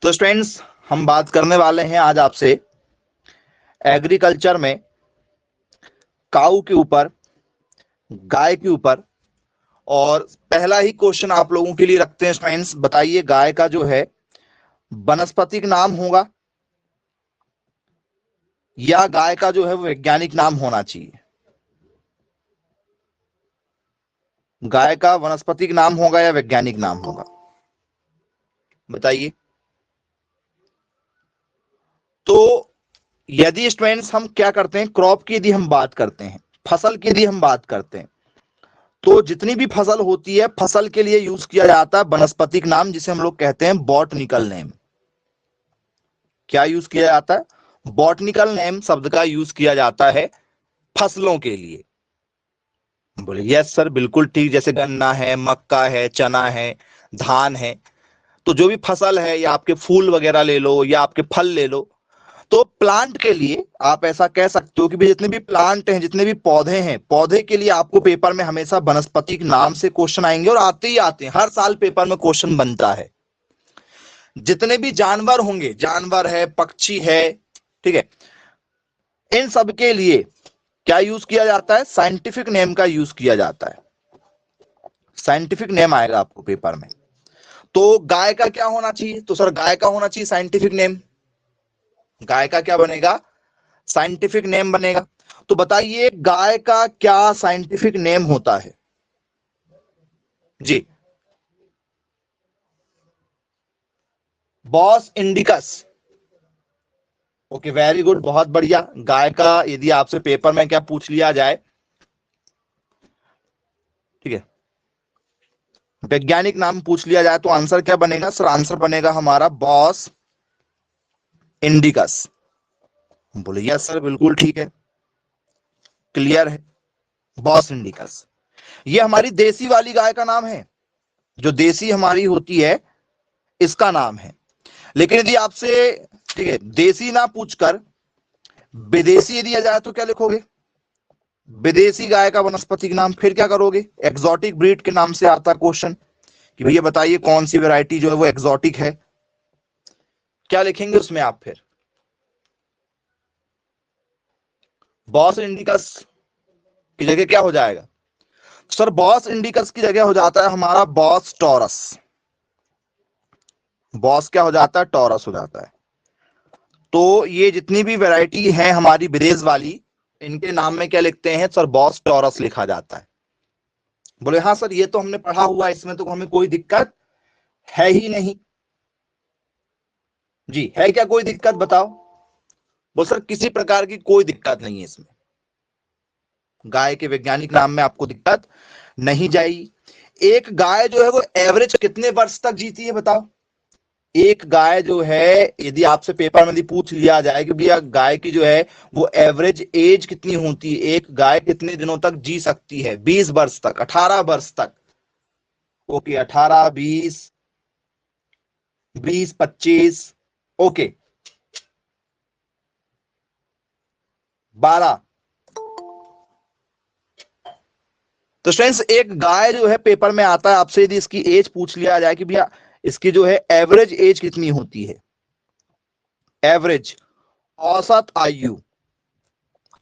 तो स्टूडेंट्स, हम बात करने वाले हैं आज आपसे एग्रीकल्चर में काऊ के ऊपर, गाय के ऊपर। और पहला ही क्वेश्चन आप लोगों के लिए रखते हैं स्टूडेंट्स, बताइए गाय का जो है वानस्पतिक नाम होगा या गाय का जो है वो वैज्ञानिक नाम होना चाहिए? गाय का वानस्पतिक नाम होगा या वैज्ञानिक नाम होगा, बताइए। तो यदि स्टूडेंट्स हम क्या करते हैं, क्रॉप की यदि हम बात करते हैं, फसल की यदि हम बात करते हैं, तो जितनी भी फसल होती है फसल के लिए यूज किया जाता है वानस्पतिक नाम, जिसे हम लोग कहते हैं बॉटनिकल नेम। क्या यूज किया जाता है? बॉटनिकल नेम शब्द का यूज किया जाता है फसलों के लिए। बोले यस सर, बिल्कुल ठीक। जैसे गन्ना है, मक्का है, चना है, धान है, तो जो भी फसल है, या आपके फूल वगैरह ले लो या आपके फल ले लो, तो प्लांट के लिए आप ऐसा कह सकते हो कि जितने भी प्लांट हैं, जितने भी पौधे हैं, पौधे के लिए आपको पेपर में हमेशा वनस्पतिक नाम से क्वेश्चन आएंगे, और आते ही आते हैं, हर साल पेपर में क्वेश्चन बनता है। जितने भी जानवर होंगे, जानवर है, पक्षी है, ठीक है, इन सब के लिए क्या यूज किया जाता है? साइंटिफिक नेम का यूज किया जाता है। साइंटिफिक नेम आएगा आपको पेपर में। तो गाय का क्या होना चाहिए? तो सर गाय का होना चाहिए साइंटिफिक नेम। गाय का क्या बनेगा? साइंटिफिक नेम बनेगा। तो बताइए गाय का क्या साइंटिफिक नेम होता है जी? Bos indicus. Okay, very good, बहुत बढ़िया। गाय का यदि आपसे पेपर में क्या पूछ लिया जाए, ठीक है, वैज्ञानिक नाम पूछ लिया जाए, तो आंसर क्या बनेगा सर? आंसर बनेगा हमारा बॉस इंडिकस। बोले यस सर, बिल्कुल ठीक है, क्लियर है, बॉस इंडिकस। ये हमारी देसी वाली गाय का नाम है, जो देसी हमारी होती है, इसका नाम है। लेकिन यदि आपसे, ठीक है, देसी ना पूछकर विदेशी यदि आ जाए तो क्या लिखोगे? विदेशी गाय का वनस्पतिक नाम। फिर क्या करोगे? एक्सोटिक ब्रीड के नाम से आता क्वेश्चन कि भैया बताइए कौन सी वैरायटी जो है वो एक्सोटिक है। क्या लिखेंगे उसमें आप? फिर बॉस इंडिकस की जगह क्या हो जाएगा सर? बॉस इंडिकस की जगह हो जाता है हमारा बॉस टॉरस। बॉस क्या हो जाता है? टॉरस हो जाता है। तो ये जितनी भी वैरायटी है हमारी विदेश वाली, इनके नाम में क्या लिखते हैं सर? बॉस टॉरस लिखा जाता है। बोले हाँ सर, ये तो हमने पढ़ा हुआ है, इसमें तो हमें कोई दिक्कत है ही नहीं। जी है क्या कोई दिक्कत, बताओ? बोल सर किसी प्रकार की कोई दिक्कत नहीं है इसमें, गाय के वैज्ञानिक नाम में आपको दिक्कत नहीं जाएगी। एक गाय जो है वो एवरेज कितने वर्ष तक जीती है, बताओ? एक गाय जो है, यदि आपसे पेपर में यदि पूछ लिया जाए कि भैया गाय की जो है वो एवरेज एज कितनी होती है, एक गाय कितने दिनों तक जी सकती है? 20 वर्ष तक, 18 वर्ष तक। Okay, 18, 20, 20, 25, okay, 12। तो स्टूडेंट्स, एक गाय जो है पेपर में आता है, आपसे यदि इसकी एज पूछ लिया जाए कि भैया इसकी जो है एवरेज एज कितनी होती है, एवरेज, औसत आयु,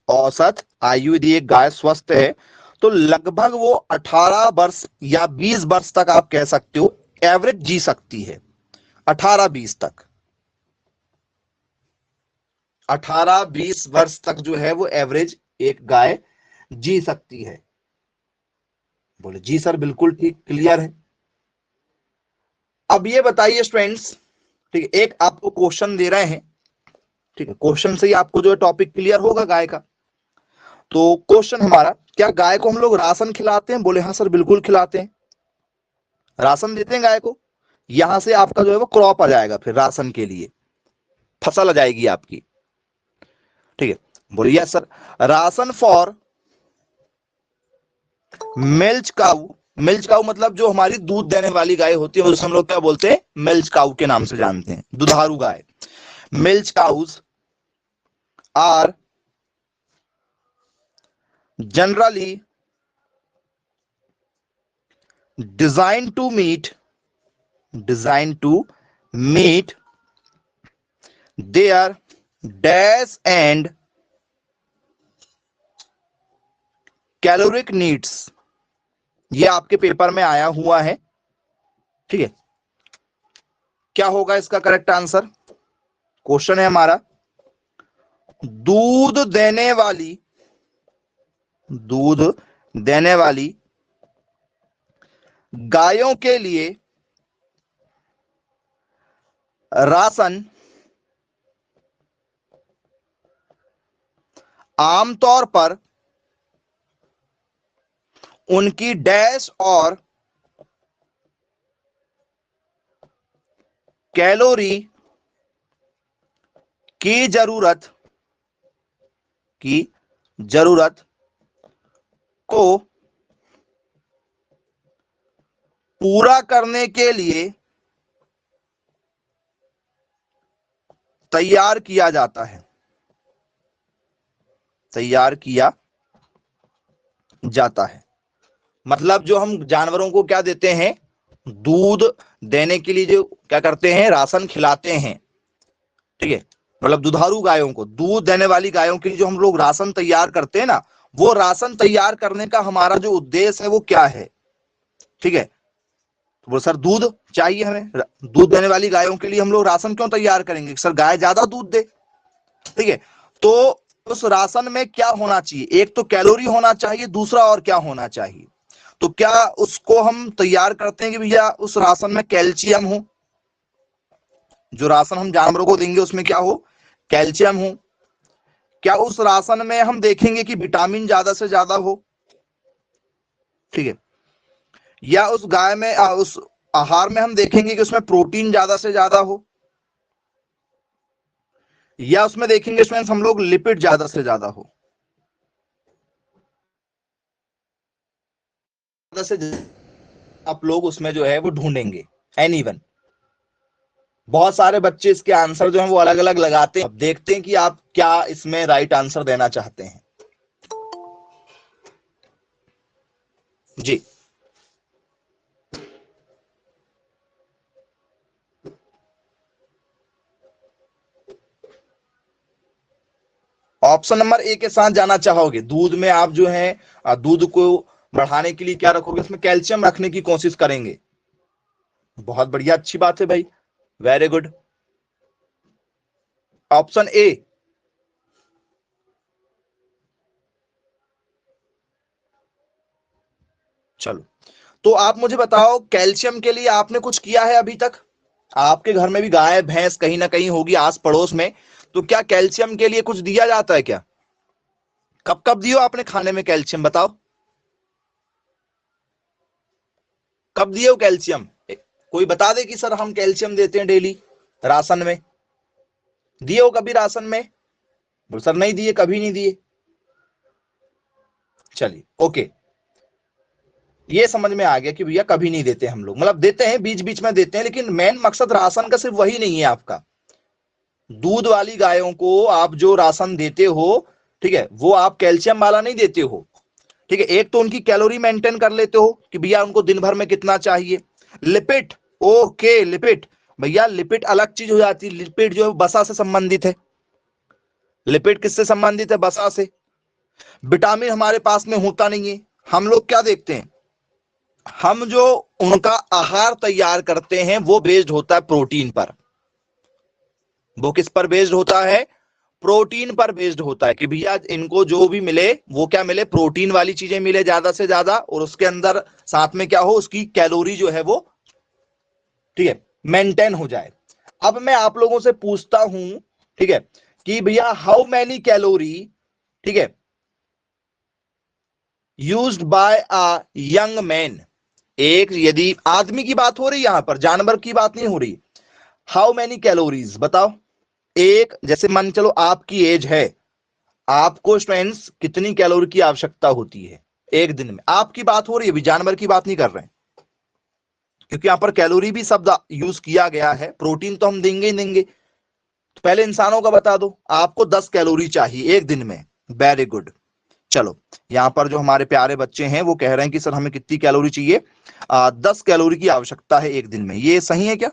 औसत आयु यदि एक गाय स्वस्थ है तो लगभग वो 18 वर्ष या 20 वर्ष तक आप कह सकते हो एवरेज जी सकती है। 18-20 तक, 18-20 वर्ष तक जो है वो एवरेज एक गाय जी सकती है। बोले जी सर, बिल्कुल ठीक, क्लियर है। अब ये बताइए स्टूडेंट्स, ठीक है, एक आपको क्वेश्चन दे रहे हैं, ठीक है, क्वेश्चन से ही आपको जो है टॉपिक क्लियर होगा गाय का। तो क्वेश्चन हमारा, क्या गाय को हम लोग राशन खिलाते हैं? बोले हाँ सर, बिल्कुल खिलाते हैं, राशन देते हैं गाय को। यहां से आपका जो है वो क्रॉप आ जाएगा, फिर राशन के लिए फसल आ जाएगी आपकी, ठीक है। बोलिए sir, ration for milch cow. Milch cow मतलब जो हमारी दूध देने वाली गाय होती है, उसे हम लोग क्या बोलते हैं? मिल्च काऊ के नाम से जानते हैं, दुधारू गाय। Milch cows are generally design to meet, design to meet their dash and caloric needs, ये आपके पेपर में आया हुआ है, ठीक है। क्या होगा इसका करेक्ट आंसर? क्वेश्चन है हमारा, दूध देने वाली गायों के लिए राशन आमतौर पर उनकी डैश और कैलोरी की जरूरत को पूरा करने के लिए तैयार किया जाता है। मतलब जो हम जानवरों को क्या देते हैं, दूध देने के लिए जो क्या करते हैं, राशन खिलाते हैं, ठीक है। मतलब दुधारू गायों को, दूध देने वाली गायों के लिए जो हम लोग राशन तैयार करते हैं ना, वो राशन तैयार करने का हमारा जो उद्देश्य है वो क्या है, ठीक है। तो वो सर दूध चाहिए हमें, दूध देने वाली गायों के लिए हम लोग राशन क्यों तैयार करेंगे? सर गाय ज्यादा दूध दे, ठीक है। तो उस राशन में क्या होना चाहिए? एक तो कैलोरी होना चाहिए, दूसरा और क्या होना चाहिए? तो क्या उसको हम तैयार करते हैं कि भैया उस राशन में कैल्शियम हो, जो राशन हम जानवरों को देंगे उसमें क्या हो, कैल्शियम हो। क्या उस राशन में हम देखेंगे कि विटामिन ज्यादा से ज्यादा हो, ठीक है। या उस गाय में उस आहार में हम देखेंगे कि उसमें प्रोटीन ज्यादा से ज्यादा हो, या उसमें देखेंगे इसमें हम लोग लिपिड ज्यादा से ज्यादा हो। से आप लोग उसमें जो है वो ढूंढेंगे एनीवन। बहुत सारे बच्चे इसके आंसर जो है वो अलग अलग लगाते हैं। अब देखते हैं कि आप क्या इसमें राइट आंसर देना चाहते हैं जी। ऑप्शन नंबर ए के साथ जाना चाहोगे। दूध में आप जो है दूध को बढ़ाने के लिए क्या रखोगे? इसमें कैल्शियम रखने की कोशिश करेंगे। बहुत बढ़िया, अच्छी बात है भाई, वेरी गुड। ऑप्शन ए, चलो तो आप मुझे बताओ, कैल्शियम के लिए आपने कुछ किया है अभी तक? आपके घर में भी गाय भैंस कहीं ना कहीं होगी आस पड़ोस में, तो क्या कैल्शियम के लिए कुछ दिया जाता है क्या? कब कब दियो आपने खाने में कैल्शियम, बताओ कब दिए हो कैल्शियम? कोई बता दे कि सर हम कैल्शियम देते हैं डेली राशन में। दिए हो कभी राशन में? बोल सर नहीं दिए, कभी नहीं दिए। चलिए ओके, ये समझ में आ गया कि भैया कभी नहीं देते हम लोग, मतलब देते हैं बीच बीच में देते हैं, लेकिन मेन मकसद राशन का सिर्फ वही नहीं है आपका। दूध वाली गायों को आप जो राशन देते हो, ठीक है, वो आप कैल्शियम वाला नहीं देते हो, ठीक है। एक तो उनकी कैलोरी मेंटेन कर लेते हो कि भैया उनको दिन भर में कितना चाहिए। लिपिड, ओके लिपिड, भैया लिपिड अलग चीज हो जाती है। लिपिड जो है वसा से संबंधित है। लिपिड किससे संबंधित है? वसा से। विटामिन हमारे पास में होता नहीं है। हम लोग क्या देखते हैं, हम जो उनका आहार तैयार करते हैं वो बेस्ड होता है प्रोटीन पर। वो किस पर बेस्ड होता है? प्रोटीन पर बेस्ड होता है कि भैया इनको जो भी मिले वो क्या मिले, प्रोटीन वाली चीजें मिले ज्यादा से ज्यादा, और उसके अंदर साथ में क्या हो, उसकी कैलोरी जो है वो, ठीक है, मेंटेन हो जाए। अब मैं आप लोगों से पूछता हूं, ठीक है, कि भैया हाउ मैनी कैलोरी, ठीक है, used by a young man. एक यदि आदमी की बात हो रही है, यहां पर जानवर की बात नहीं हो रही। हाउ मैनी कैलोरीज बताओ। एक जैसे मान चलो आपकी एज है, आपको स्टूडेंट्स कितनी कैलोरी की आवश्यकता होती है एक दिन में? आपकी बात हो रही है, अभी जानवर की बात नहीं कर रहे हैं, क्योंकि यहां पर कैलोरी भी शब्द यूज किया गया है। प्रोटीन तो हम देंगे ही देंगे। तो पहले इंसानों का बता दो, आपको 10 कैलोरी चाहिए एक दिन में। Very good. चलो यहां पर जो हमारे प्यारे बच्चे हैं वो कह रहे हैं कि सर हमें कितनी कैलोरी चाहिए? 10 कैलोरी की आवश्यकता है एक दिन में। ये सही है क्या?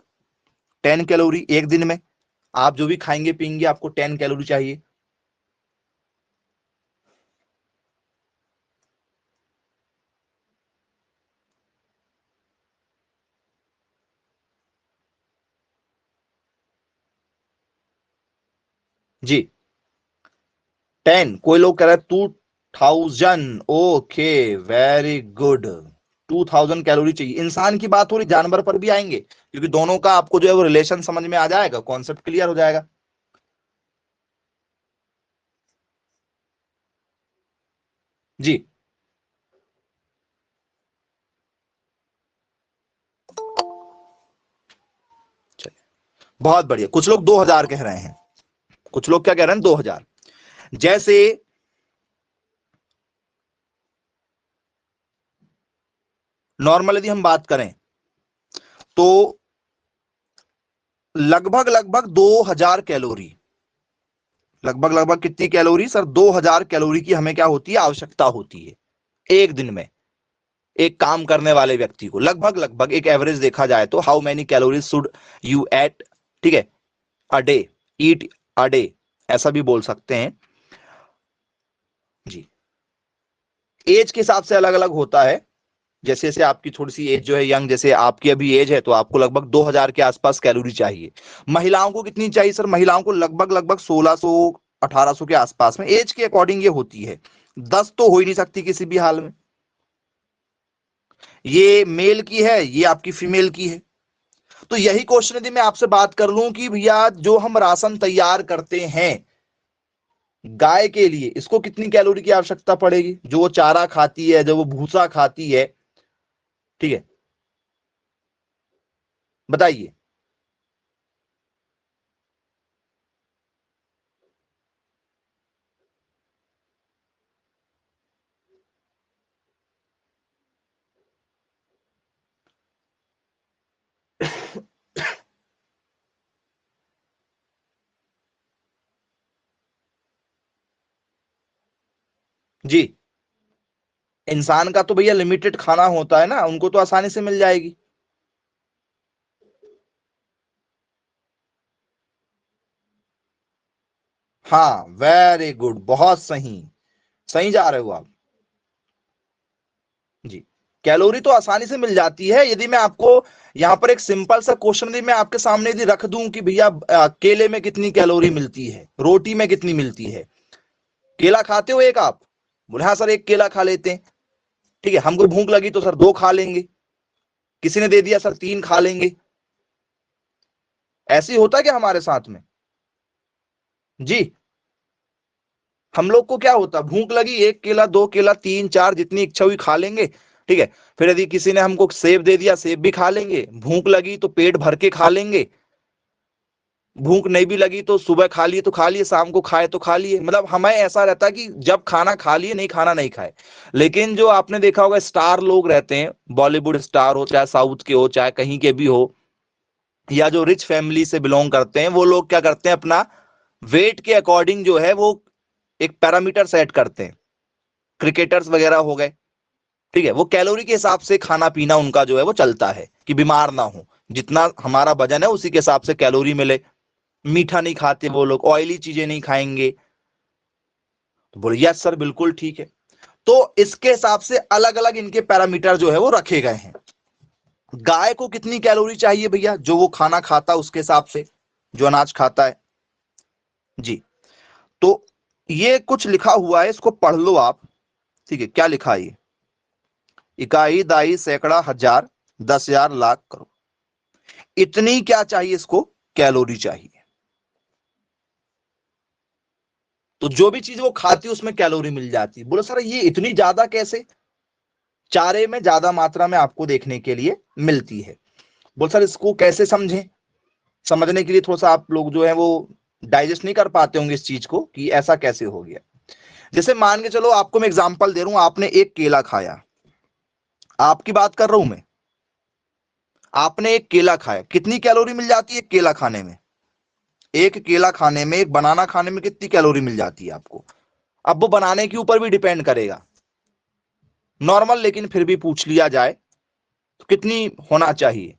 10 कैलोरी एक दिन में। आप जो भी खाएंगे पिएंगे आपको 10 कैलोरी चाहिए। जी 10, कोई लोग कह रहे हैं 2000, ओके वेरी गुड। 2000 कैलोरी चाहिए। इंसान की बात हो रही, जानवर पर भी आएंगे, क्योंकि दोनों का आपको जो है वो रिलेशन समझ में आ जाएगा, कॉन्सेप्ट क्लियर हो जाएगा। जी चलिए, बहुत बढ़िया। कुछ लोग 2000 कह रहे हैं, कुछ लोग क्या कह रहे हैं 2000। जैसे नॉर्मल यदि हम बात करें तो लगभग लगभग 2000 कैलोरी, लगभग लगभग कितनी कैलोरी सर? 2000 कैलोरी की हमें क्या होती है, आवश्यकता होती है एक दिन में, एक काम करने वाले व्यक्ति को। लगभग लगभग एक एवरेज देखा जाए तो how many calories should you eat, ठीक है, a day, eat a day, ऐसा भी बोल सकते हैं। जी एज के हिसाब से अलग अलग होता है। जैसे जैसे आपकी थोड़ी सी एज जो है यंग, जैसे आपकी अभी एज है तो आपको लगभग 2000 के आसपास कैलोरी चाहिए। महिलाओं को कितनी चाहिए सर? महिलाओं को लगभग लगभग 1600 1800 के आसपास में, एज के अकॉर्डिंग ये होती है। 10 तो हो ही नहीं सकती किसी भी हाल में। ये मेल की है, ये आपकी फीमेल की है। तो यही क्वेश्चन यदि मैं आपसे बात कर लूं कि भैया जो हम राशन तैयार करते हैं गाय के लिए, इसको कितनी कैलोरी की आवश्यकता पड़ेगी? जो वो चारा खाती है, जो वो भूसा खाती है, ठीक है, बताइए। जी इंसान का तो भैया लिमिटेड खाना होता है ना, उनको तो आसानी से मिल जाएगी। हाँ वेरी गुड, बहुत सही, सही जा रहे हो आप। जी कैलोरी तो आसानी से मिल जाती है। यदि मैं आपको यहाँ पर एक सिंपल सा क्वेश्चन यदि मैं आपके सामने यदि रख दूं कि भैया केले में कितनी कैलोरी मिलती है, रोटी में कितनी मिलती है, केला खाते हो एक आप? बोले हाँ सर एक केला खा लेते हैं। ठीक है, हमको भूख लगी तो सर 2 खा लेंगे, किसी ने दे दिया सर 3 खा लेंगे। ऐसे ही होता है क्या हमारे साथ में? जी हम लोग को क्या होता, भूख लगी, एक केला, 2 केला, 3 4 जितनी इच्छा हुई खा लेंगे। ठीक है, फिर यदि किसी ने हमको सेब दे दिया, सेब भी खा लेंगे। भूख लगी तो पेट भर के खा लेंगे, भूख नहीं भी लगी तो सुबह खा लिए तो खा लिए, शाम को खाए तो खा लिए। मतलब हमें ऐसा रहता है कि जब खाना खा लिए, नहीं खाना नहीं खाए। लेकिन जो आपने देखा होगा स्टार लोग रहते हैं, बॉलीवुड स्टार हो चाहे साउथ के हो चाहे कहीं के भी हो, या जो रिच फैमिली से बिलोंग करते हैं, वो लोग क्या करते हैं, अपना वेट के अकॉर्डिंग जो है वो एक पैरामीटर सेट करते हैं। क्रिकेटर्स वगैरह हो गए, ठीक है, वो कैलोरी के हिसाब से खाना पीना उनका जो है वो चलता है कि बीमार ना हो, जितना हमारा वजन है उसी के हिसाब से कैलोरी मिले। मीठा नहीं खाते वो लोग, ऑयली चीजें नहीं खाएंगे। तो बोले यस सर बिल्कुल ठीक है। तो इसके हिसाब से अलग अलग इनके पैरामीटर जो है वो रखे गए हैं। गाय को कितनी कैलोरी चाहिए भैया? जो वो खाना खाता उसके हिसाब से, जो अनाज खाता है। जी तो ये कुछ लिखा हुआ है, इसको पढ़ लो आप। ठीक है, क्या लिखा है ये? इकाई दाई सैकड़ा हजार 10,000 लाख करोड़, इतनी क्या चाहिए इसको, कैलोरी चाहिए। तो जो भी चीज वो खाती है उसमें कैलोरी मिल जाती है। बोलो सर ये इतनी ज्यादा कैसे? चारे में ज्यादा मात्रा में आपको देखने के लिए मिलती है। बोल सर इसको कैसे समझें? समझने के लिए थोड़ा सा आप लोग जो है वो डाइजेस्ट नहीं कर पाते होंगे इस चीज को कि ऐसा कैसे हो गया। जैसे मान के चलो, आपको मैं एग्जांपल दे रहा हूं, आपने एक केला खाया, आपकी बात कर रहा हूं मैं। आपने एक केला खाया, कितनी कैलोरी मिल जाती है एक केला खाने में? एक केला खाने में, एक बनाना खाने में कितनी कैलोरी मिल जाती है आपको? अब वो बनाने के ऊपर भी डिपेंड करेगा, नॉर्मल लेकिन फिर भी पूछ लिया जाए तो कितनी होना चाहिए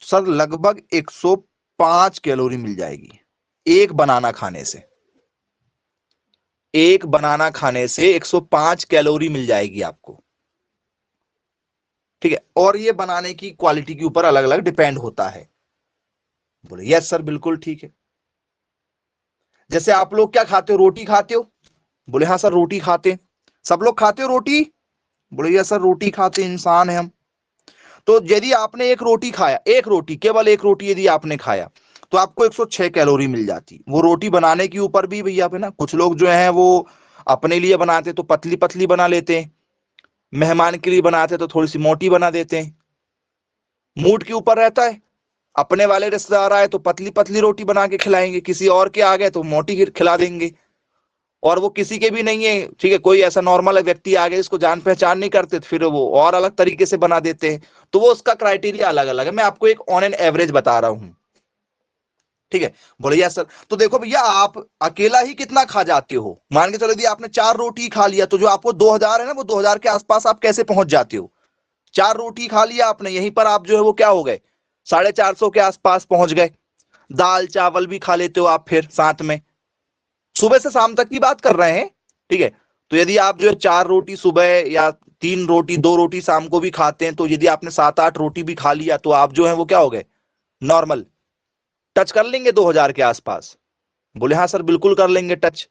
सर? लगभग 150 105 कैलोरी मिल जाएगी एक बनाना खाने से। एक बनाना खाने से 105 कैलोरी मिल जाएगी आपको, ठीक है। और ये बनाने की क्वालिटी के ऊपर अलग अलग डिपेंड होता है। बोले यस सर बिल्कुल ठीक है। जैसे आप लोग क्या खाते हो, रोटी खाते हो? बोले हाँ सर रोटी खाते हैं। सब लोग खाते हो रोटी? बोले यस सर रोटी खाते, इंसान है हम। तो यदि आपने एक रोटी खाया, एक रोटी, केवल एक रोटी यदि आपने खाया, तो आपको 106 कैलोरी मिल जाती। वो रोटी बनाने के ऊपर भी भैया पे ना, कुछ लोग जो है वो अपने लिए बनाते तो पतली पतली बना लेते हैं, मेहमान के लिए बनाते तो थोड़ी सी मोटी बना देते हैं। मूड के ऊपर रहता है। अपने वाले रिश्तेदार आए तो पतली पतली रोटी बना के खिलाएंगे, किसी और के आ गए तो मोटी खिला देंगे। और वो किसी के भी नहीं है, ठीक है, कोई ऐसा नॉर्मल व्यक्ति आ गया जिसको जान पहचान नहीं करते तो फिर वो और अलग तरीके से बना देते हैं। तो वो उसका क्राइटेरिया अलग अलग है, मैं आपको एक ऑन एन एवरेज बता रहा हूं, ठीक है। बोले यस सर। तो देखो भैया आप अकेला ही कितना खा जाते हो, मान के चलो यदि आपने 4 रोटी खा लिया तो जो आपको 2000 है ना, वो 2000 के आसपास आप कैसे पहुंच जाते हो? 4 रोटी खा लिया आपने, यहीं पर आप जो है वो क्या हो गए, 450 के आसपास पहुंच गए। दाल चावल भी खा लेते हो आप फिर साथ में, सुबह से शाम तक की बात कर रहे हैं, ठीक है। तो यदि आप जो है 4 रोटी सुबह या 3 रोटी 2 रोटी शाम को भी खाते हैं, तो यदि आपने 7-8 रोटी भी खा लिया तो आप जो है वो क्या हो गए, नॉर्मल, टच कर लेंगे 2000 के आसपास। बोले हाँ सर बिल्कुल कर लेंगे टच।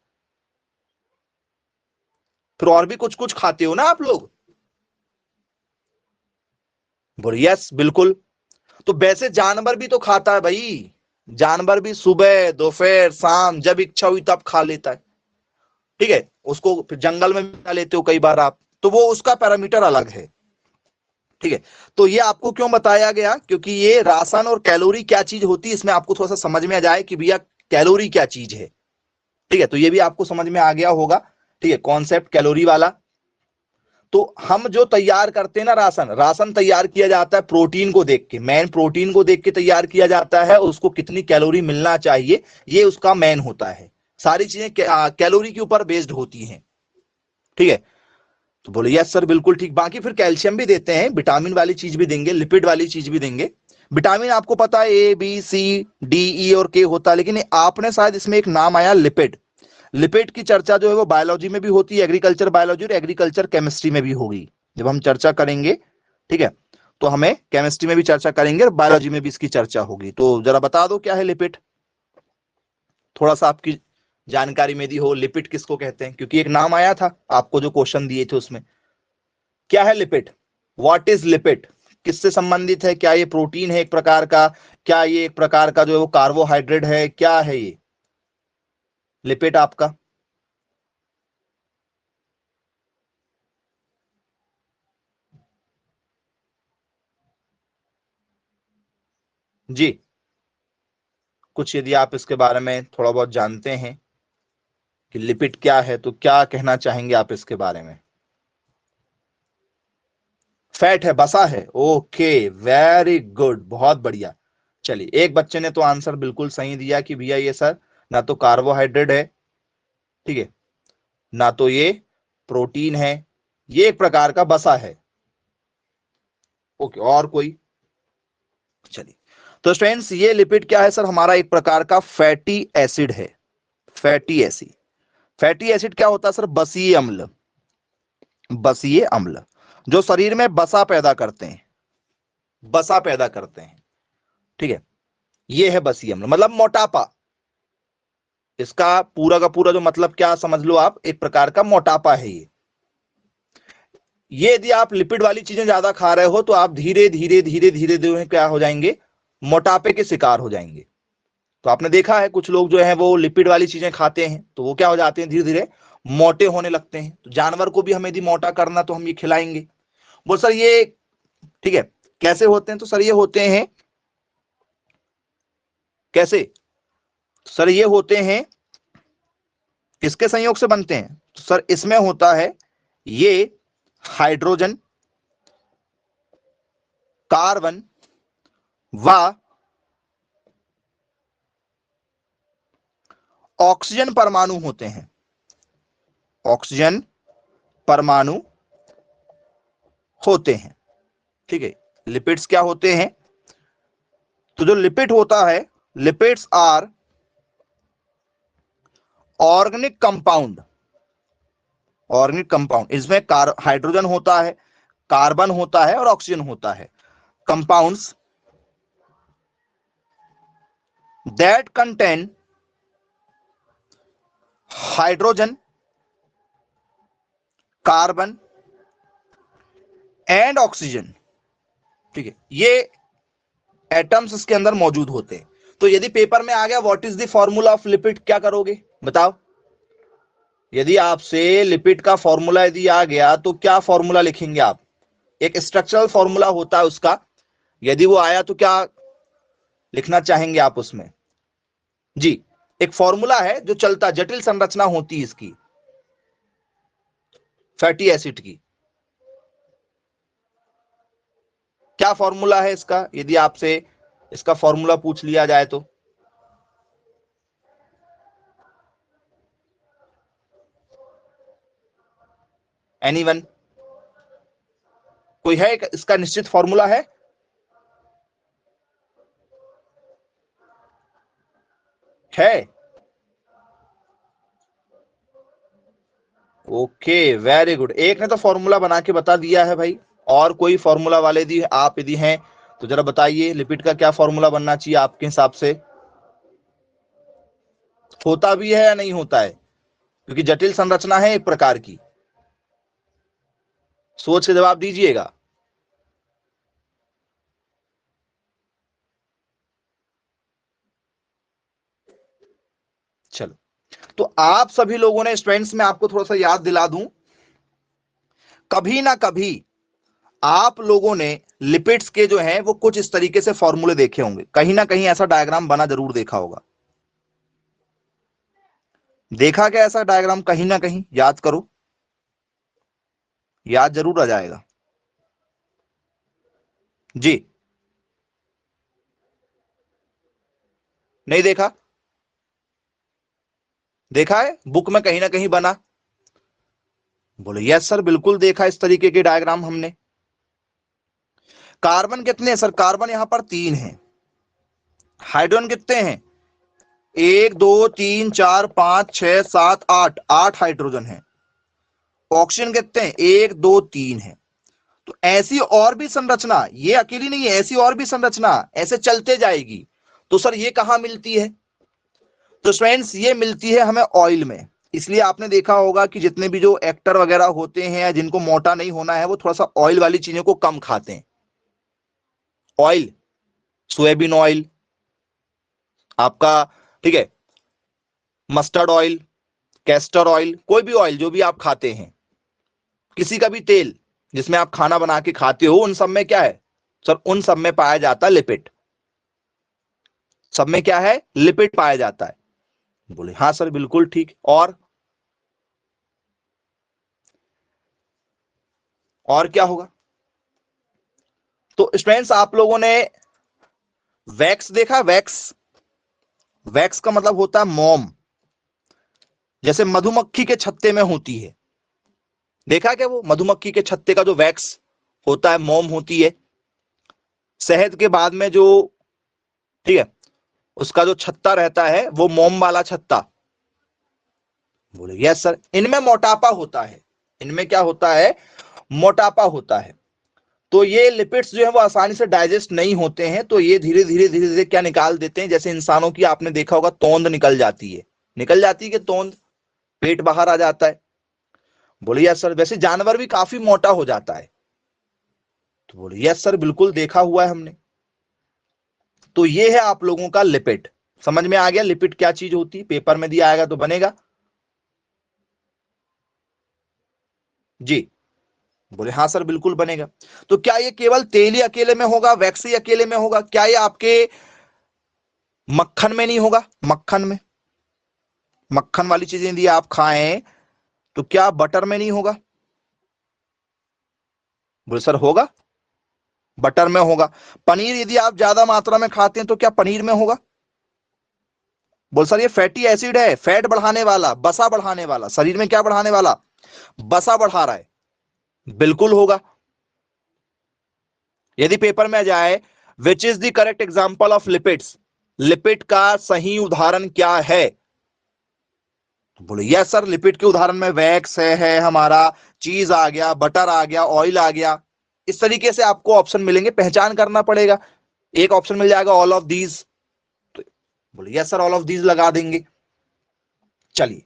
फिर और भी कुछ कुछ खाते हो ना आप लोग? बोले यस बिल्कुल। तो वैसे जानवर भी तो खाता है भाई, जानवर भी सुबह दोपहर शाम जब इच्छा हुई तब खा लेता है, ठीक है। उसको फिर जंगल में भी खा लेते हो कई बार आप, तो वो उसका पैरामीटर अलग है, ठीक है। तो ये आपको क्यों बताया गया, क्योंकि ये राशन और कैलोरी क्या चीज होती है इसमें आपको थोड़ा सा समझ में आ जाए कि भैया कैलोरी क्या चीज है, ठीक है। तो ये भी आपको समझ में आ गया होगा, ठीक है, कॉन्सेप्ट कैलोरी वाला। तो हम जो तैयार करते हैं ना राशन, राशन तैयार किया जाता है प्रोटीन को देख के, मेन प्रोटीन को देख के तैयार किया जाता है, उसको कितनी कैलोरी मिलना चाहिए ये उसका मेन होता है। सारी चीजें कैलोरी के ऊपर बेस्ड होती हैं, ठीक है। तो बोले यस सर बिल्कुल ठीक। बाकी फिर कैल्शियम भी देते हैं, विटामिन वाली चीज भी देंगे, लिपिड वाली चीज भी देंगे। विटामिन आपको पता है A B C D E और के होता है, लेकिन आपने शायद इसमें एक नाम आया लिपिड। लिपिड की चर्चा जो है वो बायोलॉजी में भी होती है, एग्रीकल्चर बायोलॉजी और एग्रीकल्चर केमिस्ट्री में भी होगी जब हम चर्चा करेंगे, ठीक है। तो हमें केमिस्ट्री में भी चर्चा करेंगे और बायोलॉजी में भी इसकी चर्चा होगी। तो जरा बता दो क्या है लिपिड, थोड़ा सा आपकी जानकारी में दी हो, लिपिड किसको कहते हैं, क्योंकि एक नाम आया था आपको जो क्वेश्चन दिए थे उसमें। क्या है लिपिड, व्हाट इज लिपिड, किससे संबंधित है? क्या ये प्रोटीन है एक प्रकार का, क्या ये एक प्रकार का जो है वो कार्बोहाइड्रेट है, क्या है ये लिपिड आपका? जी, कुछ यदि आप इसके बारे में थोड़ा बहुत जानते हैं कि लिपिड क्या है तो क्या कहना चाहेंगे आप इसके बारे में? फैट है, बसा है, ओके, वेरी गुड, बहुत बढ़िया। चलिए, एक बच्चे ने तो आंसर बिल्कुल सही दिया कि भैया ये सर ना तो कार्बोहाइड्रेट है, ठीक है, ना तो ये प्रोटीन है, ये एक प्रकार का बसा है। ओके, और कोई? चलिए, तो स्टूडेंट्स ये लिपिड क्या है सर? हमारा एक प्रकार का फैटी एसिड है, फैटी एसिड। फैटी एसिड क्या होता है सर? बसीय अम्ल, बसीय अम्ल जो शरीर में बसा पैदा करते हैं, बसा पैदा करते हैं, ठीक है। ये है बसीय अम्ल, मतलब मोटापा। इसका पूरा का पूरा जो मतलब क्या समझ लो आप, एक प्रकार का मोटापा है ये यदि आप लिपिड वाली चीजें ज्यादा खा रहे हो तो आप धीरे धीरे धीरे धीरे धीरे क्या हो जाएंगे, मोटापे के शिकार हो जाएंगे। तो आपने देखा है कुछ लोग जो है वो लिपिड वाली चीजें खाते हैं तो वो क्या हो जाते हैं, धीरे धीरे मोटे होने लगते हैं। तो जानवर को भी हमें यदि मोटा करना तो हम ये खिलाएंगे। बोल सर ये, ठीक है, कैसे होते हैं? तो सर ये होते हैं कैसे? तो सर ये होते हैं किसके संयोग से बनते हैं? तो सर इसमें होता है ये हाइड्रोजन, कार्बन व ऑक्सीजन परमाणु होते हैं, ऑक्सीजन परमाणु होते हैं, ठीक है। लिपिड्स क्या होते हैं? तो जो लिपिड होता है lipids are organic compound, organic compound, इसमें हाइड्रोजन होता है, कार्बन होता है और ऑक्सीजन होता है। Compounds that contain hydrogen, carbon and oxygen, ठीक है, ये एटम्स इसके अंदर मौजूद होते हैं। तो यदि पेपर में आ गया what is the formula of lipid, क्या करोगे बताओ? यदि आपसे लिपिड का फॉर्मूला यदि आ गया तो क्या फॉर्मूला लिखेंगे आप? एक स्ट्रक्चरल फॉर्मूला होता है उसका, यदि वो आया तो क्या लिखना चाहेंगे आप उसमें? जी, एक फॉर्मूला है जो चलता, जटिल संरचना होती है इसकी, फैटी एसिड की। क्या फॉर्मूला है इसका, यदि आपसे इसका फॉर्मूला पूछ लिया जाए तो? एनीवन? कोई है इसका निश्चित फॉर्मूला है? ओके, वेरी गुड, एक ने तो फॉर्मूला बना के बता दिया है भाई। और कोई फॉर्मूला वाले यदि आप यदि हैं तो जरा बताइए, लिपिड का क्या फॉर्मूला बनना चाहिए आपके हिसाब से? होता भी है या नहीं होता है? क्योंकि जटिल संरचना है एक प्रकार की। सोच के जवाब दीजिएगा। चलो, तो आप सभी लोगों ने, स्टूडेंट्स, में आपको थोड़ा सा याद दिला दूं, कभी ना कभी आप लोगों ने लिपिड्स के जो हैं वो कुछ इस तरीके से फॉर्मूले देखे होंगे, कहीं ना कहीं ऐसा डायग्राम बना जरूर देखा होगा। देखा क्या ऐसा डायग्राम? कहीं ना कहीं याद करो, याद जरूर आ जाएगा। जी, नहीं देखा? देखा है बुक में कहीं ना कहीं बना? बोले यस सर, बिल्कुल देखा इस तरीके के डायग्राम हमने। कार्बन कितने हैं सर? कार्बन यहां पर 3 है। हाइड्रोजन कितने हैं? 1 2 3 4 5 6 7 8, 8 हाइड्रोजन है। ऑक्सीजन कितने हैं? 1 2 3 है। तो ऐसी और भी संरचना, ये अकेली नहीं है, ऐसी और भी संरचना ऐसे चलते जाएगी। तो सर ये कहां मिलती है? तो स्टूडेंट्स ये मिलती है हमें ऑयल में। इसलिए आपने देखा होगा कि जितने भी जो एक्टर वगैरह होते हैं, जिनको मोटा नहीं होना है, वो थोड़ा सा ऑयल वाली चीजों को कम खाते हैं। ऑयल, सोयाबीन ऑयल आपका, ठीक है, मस्टर्ड ऑयल, कैस्टर ऑयल, कोई भी ऑयल जो भी आप खाते हैं, किसी का भी तेल जिसमें आप खाना बना के खाते हो, उन सब में क्या है सर? उन सब में पाया जाता है लिपिड। सब में क्या है? लिपिड पाया जाता है। बोले हाँ सर, बिल्कुल ठीक। और क्या होगा? तो स्टूडेंट्स, आप लोगों ने वैक्स देखा? वैक्स, वैक्स का मतलब होता है मोम, जैसे मधुमक्खी के छत्ते में होती है। देखा क्या वो मधुमक्खी के छत्ते का जो वैक्स होता है, मोम होती है। शहद के बाद में जो, ठीक है, उसका जो छत्ता रहता है वो मोम वाला छत्ता। बोले यस सर, इनमें मोटापा होता है। इनमें क्या होता है? मोटापा होता है। तो ये लिपिड्स जो है वो आसानी से डाइजेस्ट नहीं होते हैं, तो ये धीरे धीरे धीरे धीरे क्या निकाल देते हैं, जैसे इंसानों की आपने देखा होगा तोंद निकल जाती है। निकल जाती है कि तोंद, पेट बाहर आ जाता है। बोले यस सर, वैसे जानवर भी काफी मोटा हो जाता है। तो बोले यस सर, बिल्कुल देखा हुआ है हमने। तो ये है आप लोगों का लिपिड। समझ में आ गया लिपिड क्या चीज होती है? पेपर में दिया आएगा तो बनेगा। जी, बोले हाँ सर, बिल्कुल बनेगा। तो क्या ये केवल तेल ही अकेले में होगा, वैक्स ही अकेले में होगा? क्या ये आपके मक्खन में नहीं होगा? मक्खन में, मक्खन वाली चीजें यदि आप खाएं तो क्या बटर में नहीं होगा? बोले सर होगा, बटर में होगा। पनीर यदि आप ज्यादा मात्रा में खाते हैं तो क्या पनीर में होगा? बोल सर ये फैटी एसिड है, फैट बढ़ाने वाला, बसा बढ़ाने वाला, शरीर में क्या बढ़ाने वाला? बसा बढ़ा रहा है। बिल्कुल होगा। यदि पेपर में आ जाए which is the correct example of lipids, lipid का सही उदाहरण क्या है? तो बोले यस सर, लिपिड के उदाहरण में वैक्स है हमारा, चीज आ गया, बटर आ गया, ऑयल आ गया। इस तरीके से आपको ऑप्शन मिलेंगे, पहचान करना पड़ेगा। एक ऑप्शन मिल जाएगा ऑल ऑफ दीज, तो बोले yes sir all of these लगा देंगे। चलिए,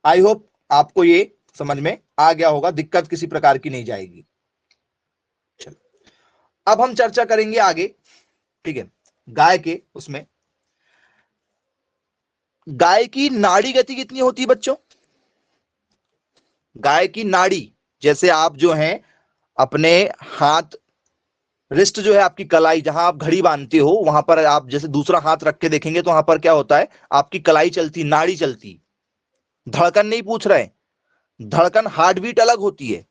आई होप आपको ये समझ में आ गया होगा, दिक्कत किसी प्रकार की नहीं जाएगी। चलो, अब हम चर्चा करेंगे आगे, ठीक है, गाय के उसमें। गाय की नाड़ी गति कितनी होती है बच्चों? गाय की नाड़ी, जैसे आप जो है अपने हाथ, रिस्ट जो है आपकी कलाई, जहां आप घड़ी बांधते हो, वहां पर आप जैसे दूसरा हाथ रख के देखेंगे तो वहां पर क्या होता है, आपकी कलाई चलती, नाड़ी चलती। धड़कन नहीं पूछ रहे, धड़कन हार्ट बीट अलग होती है,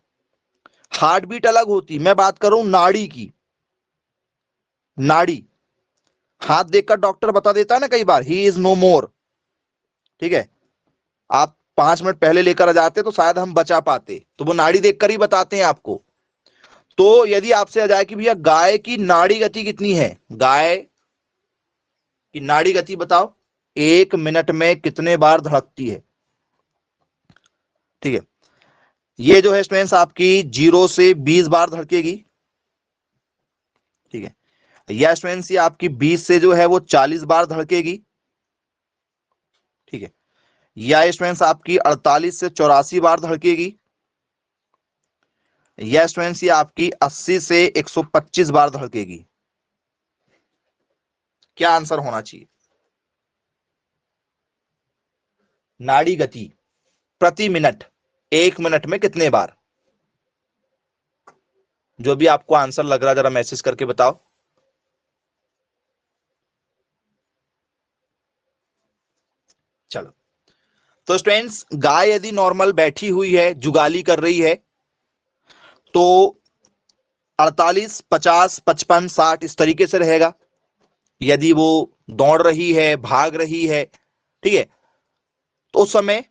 हार्ट बीट अलग होती है। मैं बात कर रहा हूं नाड़ी की। नाड़ी, हाथ देखकर डॉक्टर बता देता है ना कई बार, ही इज नो मोर, ठीक है। आप 5 मिनट पहले लेकर आ जाते तो शायद हम बचा पाते, तो वो नाड़ी देखकर ही बताते हैं आपको। तो यदि आपसे आ जाए कि भैया गाय की नाड़ी गति कितनी है, गाय की नाड़ी गति बताओ, 1 मिनट में कितने बार धड़कती है, ठीक है। ये जो है स्टूडेंट्स आपकी 0 से 20 बार धड़केगी, ठीक है। यह स्टूडेंट्स ये आपकी 20 से जो है वो 40 बार धड़केगी, ठीक है। यह स्टूडेंट्स आपकी 48 से 84 बार धड़केगी। यह स्टूडेंट्स ये आपकी 80 से 125 बार धड़केगी। क्या आंसर होना चाहिए? नाड़ी गति प्रति मिनट, 1 मिनट में कितने बार? जो भी आपको आंसर लग रहा है जरा मैसेज करके बताओ। चलो, तो स्टूडेंट्स गाय यदि नॉर्मल बैठी हुई है, जुगाली कर रही है, तो 48, 50, 55, 60 इस तरीके से रहेगा। यदि वो दौड़ रही है, भाग रही है, ठीक है, तो उस समय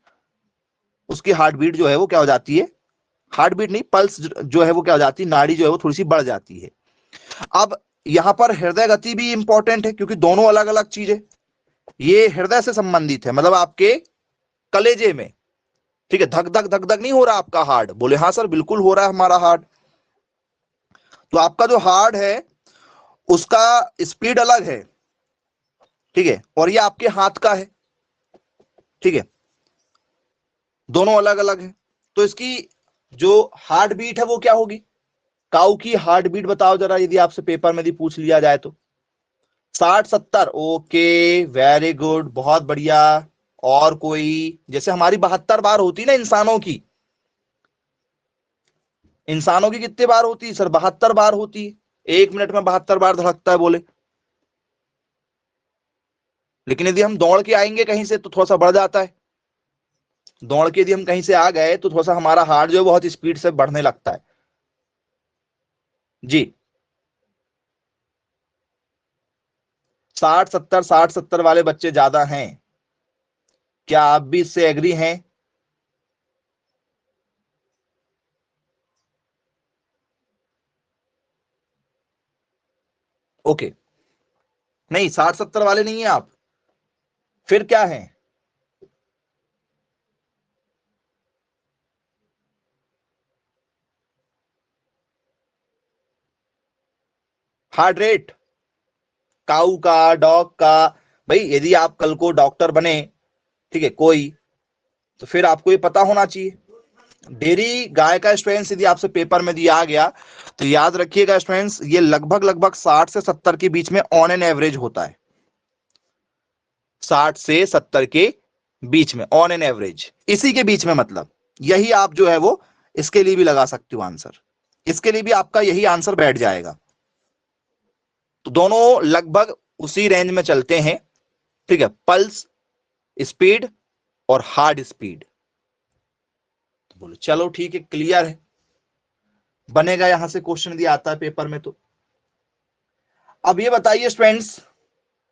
उसकी हार्ट बीट जो है वो क्या हो जाती है, हार्ट बीट नहीं, पल्स जो है वो क्या हो जाती है, नाड़ी जो है वो थोड़ी सी बढ़ जाती है। अब यहां पर हृदय गति भी इंपॉर्टेंट है, क्योंकि दोनों अलग अलग चीज है। ये हृदय से संबंधित है, मतलब आपके कलेजे में, ठीक है। धक धक धक धक नहीं हो रहा आपका हार्ट? बोले हाँ सर बिल्कुल हो रहा है हमारा हार्ट। तो आपका जो हार्ट है उसका स्पीड अलग है, ठीक है, और ये आपके हाथ का है, ठीक है, दोनों अलग अलग है। तो इसकी जो हार्ट बीट है वो क्या होगी? काऊ की हार्ट बीट बताओ जरा, यदि आपसे पेपर में यदि पूछ लिया जाए तो। 60, 70, ओके, वेरी गुड, बहुत बढ़िया। और कोई? जैसे हमारी 72 बार होती ना इंसानों की, इंसानों की कितने बार होती है सर? 72 बार होती है, 1 मिनट में 72 बार धड़कता है बोले। लेकिन यदि हम दौड़ के आएंगे कहीं से तो थोड़ा सा बढ़ जाता है। दौड़ के यदि हम कहीं से आ गए तो थोड़ा सा हमारा हार्ट जो है बहुत स्पीड से बढ़ने लगता है। जी, 60, 70, 60, 70 वाले बच्चे ज्यादा हैं। क्या आप भी इससे एग्री हैं? ओके, नहीं 60, 70 वाले नहीं है आप, फिर क्या है? हार्ट रेट, काऊ का, डॉग का। भाई यदि आप कल को डॉक्टर बने, ठीक है, कोई, तो फिर आपको ये पता होना चाहिए। डेयरी गाय का स्ट्रेंथ यदि आपसे पेपर में दिया गया तो याद रखिएगा स्ट्रेंथ, ये लगभग लगभग 60 से 70 के बीच में ऑन एन एवरेज होता है। 60 से 70 के बीच में ऑन एन एवरेज, इसी के बीच में, मतलब यही आप जो है वो इसके लिए भी लगा सकते हो आंसर, इसके लिए भी आपका यही आंसर बैठ जाएगा। तो दोनों लगभग उसी रेंज में चलते हैं, ठीक है, पल्स स्पीड और हार्ट स्पीड। तो बोलो चलो ठीक है, क्लियर है, बनेगा यहां से क्वेश्चन यदि आता है पेपर में तो। अब ये बताइए स्टूडेंट्स,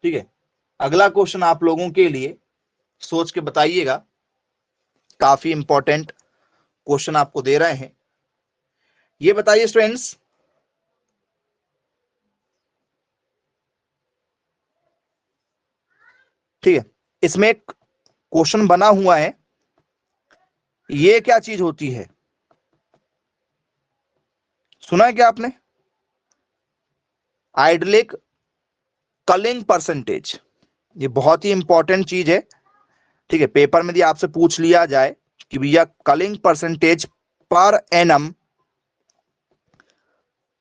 ठीक है, अगला क्वेश्चन आप लोगों के लिए सोच के बताइएगा, काफी इंपॉर्टेंट क्वेश्चन आपको दे रहे हैं। ये बताइए स्टूडेंट्स, ठीक है, इसमें एक क्वेश्चन बना हुआ है, ये क्या चीज होती है, सुना है क्या आपने? आइडलिक कलिंग परसेंटेज, ये बहुत ही इंपॉर्टेंट चीज है। ठीक है, पेपर में यदि आपसे पूछ लिया जाए कि भैया कलिंग परसेंटेज पर एनम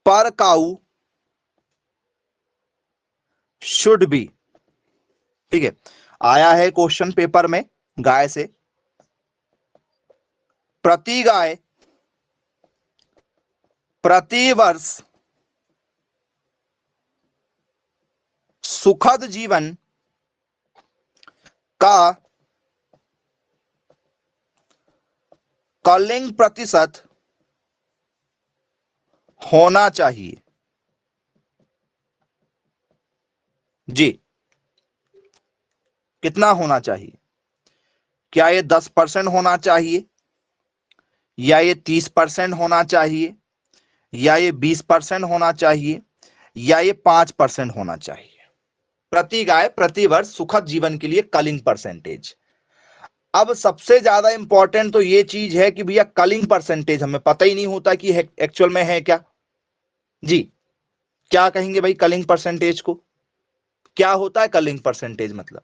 पर काऊ शुड बी, ठीक है, आया है क्वेश्चन पेपर में गाय से, प्रति गाय प्रति वर्ष सुखद जीवन का कलिंग प्रतिशत होना चाहिए। जी, कितना होना चाहिए? क्या ये 10% होना चाहिए, या ये 30% होना चाहिए, या ये 20% होना चाहिए, या ये 5% होना चाहिए? प्रति गाय प्रति वर्ष सुखद जीवन के लिए कलिंग परसेंटेज। अब सबसे ज्यादा इंपॉर्टेंट तो ये चीज है कि भैया कलिंग परसेंटेज हमें पता ही नहीं होता कि एक्चुअल में है क्या। जी, क्या कहेंगे भाई कलिंग परसेंटेज को? क्या होता है कलिंग परसेंटेज मतलब?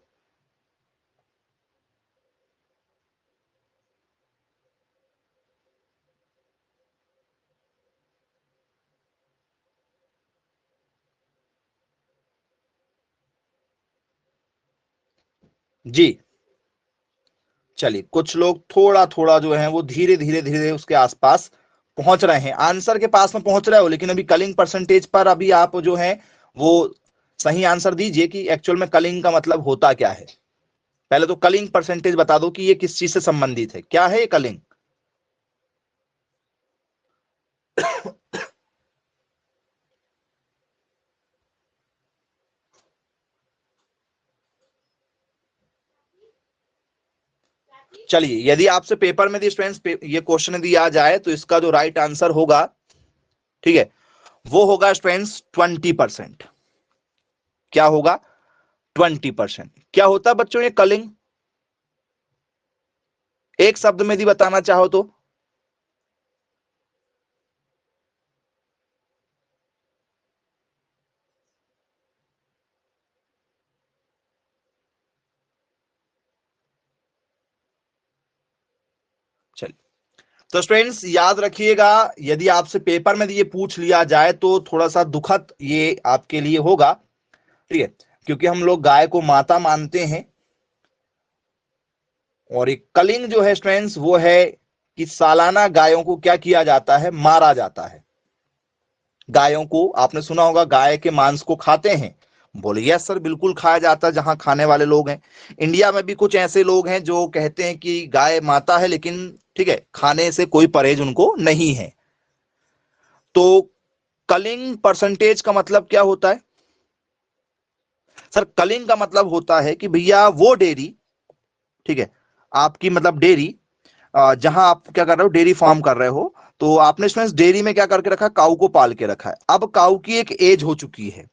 जी, चलिए, कुछ लोग थोड़ा थोड़ा जो है वो धीरे धीरे धीरे उसके आसपास पहुंच रहे हैं, आंसर के पास में पहुंच रहे हो, लेकिन अभी कलिंग परसेंटेज पर अभी आप जो है वो सही आंसर दीजिए कि एक्चुअल में कलिंग का मतलब होता क्या है। पहले तो कलिंग परसेंटेज बता दो कि ये किस चीज से संबंधित है, क्या है ये कलिंग? चलिए, यदि आपसे पेपर में दी स्टूडेंट्स ये क्वेश्चन दिया जाए तो इसका जो राइट आंसर होगा, ठीक है, वो होगा स्टूडेंट्स 20%। क्या होगा? 20%। क्या होता है बच्चों ये कलिंग? एक शब्द में यदि बताना चाहो तो? चलिए, तो स्टूडेंट्स याद रखिएगा, यदि आपसे पेपर में ये पूछ लिया जाए तो थोड़ा सा दुखद ये आपके लिए होगा, ठीक है, क्योंकि हम लोग गाय को माता मानते हैं, और एक कलिंग जो है स्टूडेंट्स वो है कि सालाना गायों को क्या किया जाता है, मारा जाता है। गायों को आपने सुना होगा गाय के मांस को खाते हैं, बोले यस सर बिल्कुल खाया जाता है, जहां खाने वाले लोग हैं। इंडिया में भी कुछ ऐसे लोग हैं जो कहते हैं कि गाय माता है, लेकिन ठीक है खाने से कोई परहेज उनको नहीं है। तो कलिंग परसेंटेज का मतलब क्या होता है? सर कलिंग का मतलब होता है कि भैया वो डेयरी, ठीक है, आपकी मतलब डेयरी, जहां आप क्या कर रहे हो, डेयरी फार्म कर रहे हो, तो आपने इसमें डेयरी में क्या करके रखा है, काऊ को पाल के रखा है। अब काऊ की एक एज हो चुकी है,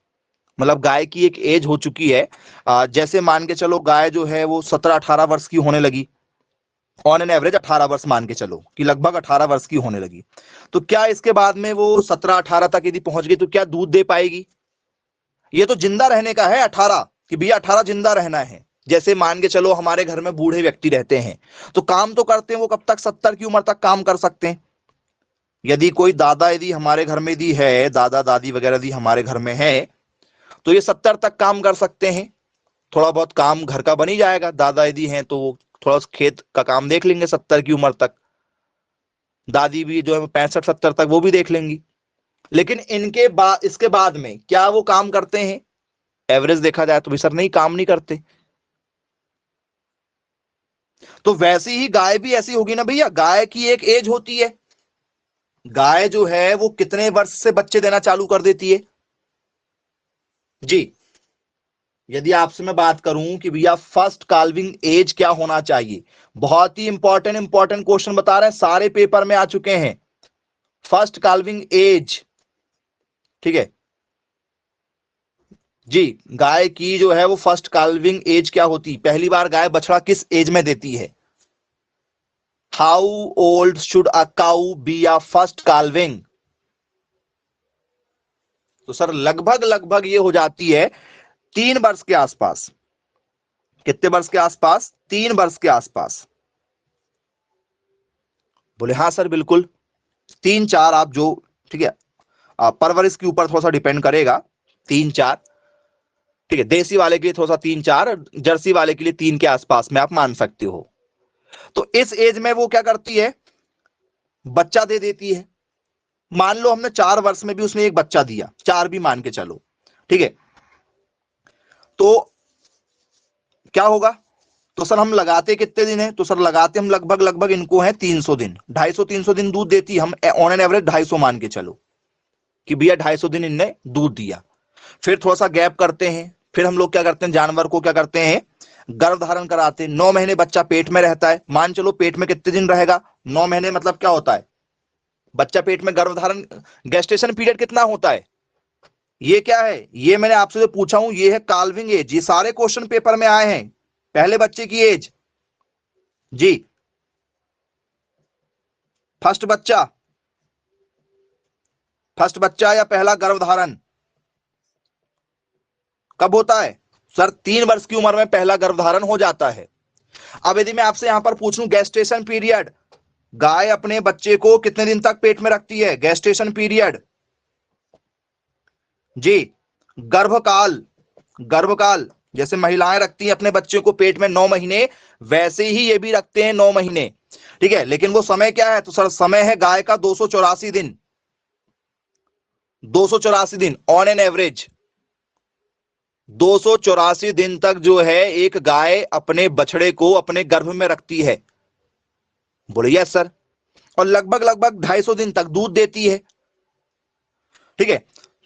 मतलब गाय की एक एज हो चुकी है, जैसे मान के चलो गाय जो है वो 17-18 वर्ष की होने लगी, ऑन एन एवरेज 18 वर्ष मान के चलो कि लगभग 18 वर्ष की होने लगी, तो क्या इसके बाद में वो 17-18 तक यदि पहुंच गई तो क्या दूध दे पाएगी? ये तो जिंदा रहने का है 18, कि भैया 18 जिंदा रहना है। जैसे मान के चलो हमारे घर में बूढ़े व्यक्ति रहते हैं, तो काम तो करते हैं वो कब तक, 70 की उम्र तक काम कर सकते हैं। यदि कोई दादा यदि हमारे घर में यदि है, दादा दादी वगैरह यदि हमारे घर में है, तो ये 70 तक काम कर सकते हैं। थोड़ा बहुत काम घर का बन ही जाएगा, दादा यदि हैं तो वो थोड़ा खेत का काम देख लेंगे 70 की उम्र तक, दादी भी जो है 65-70 तक वो भी देख लेंगी। लेकिन इनके बाद इसके बाद में क्या वो काम करते हैं? एवरेज देखा जाए तो भी सर नहीं, काम नहीं करते। तो वैसी ही गाय भी ऐसी होगी ना भैया, गाय की एक एज होती है, गाय जो है वो कितने वर्ष से बच्चे देना चालू कर देती है? जी, यदि आपसे मैं बात करूं कि भैया फर्स्ट काल्विंग एज क्या होना चाहिए, बहुत ही इंपॉर्टेंट क्वेश्चन बता रहे हैं, सारे पेपर में आ चुके हैं। फर्स्ट काल्विंग एज, ठीक है, जी, गाय की जो है वो फर्स्ट काल्विंग एज क्या होती, पहली बार गाय बछड़ा किस एज में देती है? How old should a cow be a first calving? तो सर लगभग लगभग ये हो जाती है 3 वर्ष के आसपास। कितने वर्ष के आसपास? 3 वर्ष के आसपास। बोले हाँ सर बिल्कुल, 3-4 आप जो, ठीक है, परवरिश के ऊपर थोड़ा सा डिपेंड करेगा, 3-4, ठीक है, देसी वाले के लिए थोड़ा सा 3-4, जर्सी वाले के लिए 3 के आसपास में आप मान सकते हो। तो इस एज में वो क्या करती है, बच्चा दे देती है। मान लो हमने 4 वर्ष में भी उसने एक बच्चा दिया, 4 भी मान के चलो, ठीक है, तो क्या होगा? तो सर हम लगाते कितने दिन है? तो सर लगाते हम लगभग लगभग इनको है 300 दिन, 250-300 दिन दूध देती है। हम ऑन एन एवरेज 250 मान के चलो कि भैया 250 दिन इनने दूध दिया। फिर थोड़ा सा गैप करते हैं, फिर हम लोग क्या करते हैं, जानवर को क्या करते हैं, गर्भ धारण कराते हैं। 9 महीने बच्चा पेट में रहता है। मान चलो पेट में कितने दिन रहेगा? 9 महीने, मतलब क्या होता है, बच्चा पेट में गर्भ धारण, गेस्टेशन पीरियड कितना होता है? ये क्या है, ये मैंने आपसे जो पूछा हूं ये है काल्विंग एज। ये सारे क्वेश्चन पेपर में आए हैं, पहले बच्चे की एज। जी, फर्स्ट बच्चा, फर्स्ट बच्चा या पहला गर्भधारण कब होता है? सर 3 वर्ष की उम्र में पहला गर्भधारण हो जाता है। अब यदि मैं आपसे यहां पर पूछूं गेस्टेशन पीरियड, गाय अपने बच्चे को कितने दिन तक पेट में रखती है? गेस्टेशन पीरियड, जी, गर्भकाल, गर्भकाल, जैसे महिलाएं रखती हैं अपने बच्चे को पेट में 9 महीने, वैसे ही ये भी रखते हैं 9 महीने, ठीक है। लेकिन वो समय क्या है? तो सर समय है गाय का 284 दिन, 284 दिन ऑन एन एवरेज। 284 दिन तक जो है एक गाय अपने बछड़े को अपने गर्भ में रखती है। बोले यस सर। और लगभग लगभग 250 दिन तक दूध देती है, ठीक है।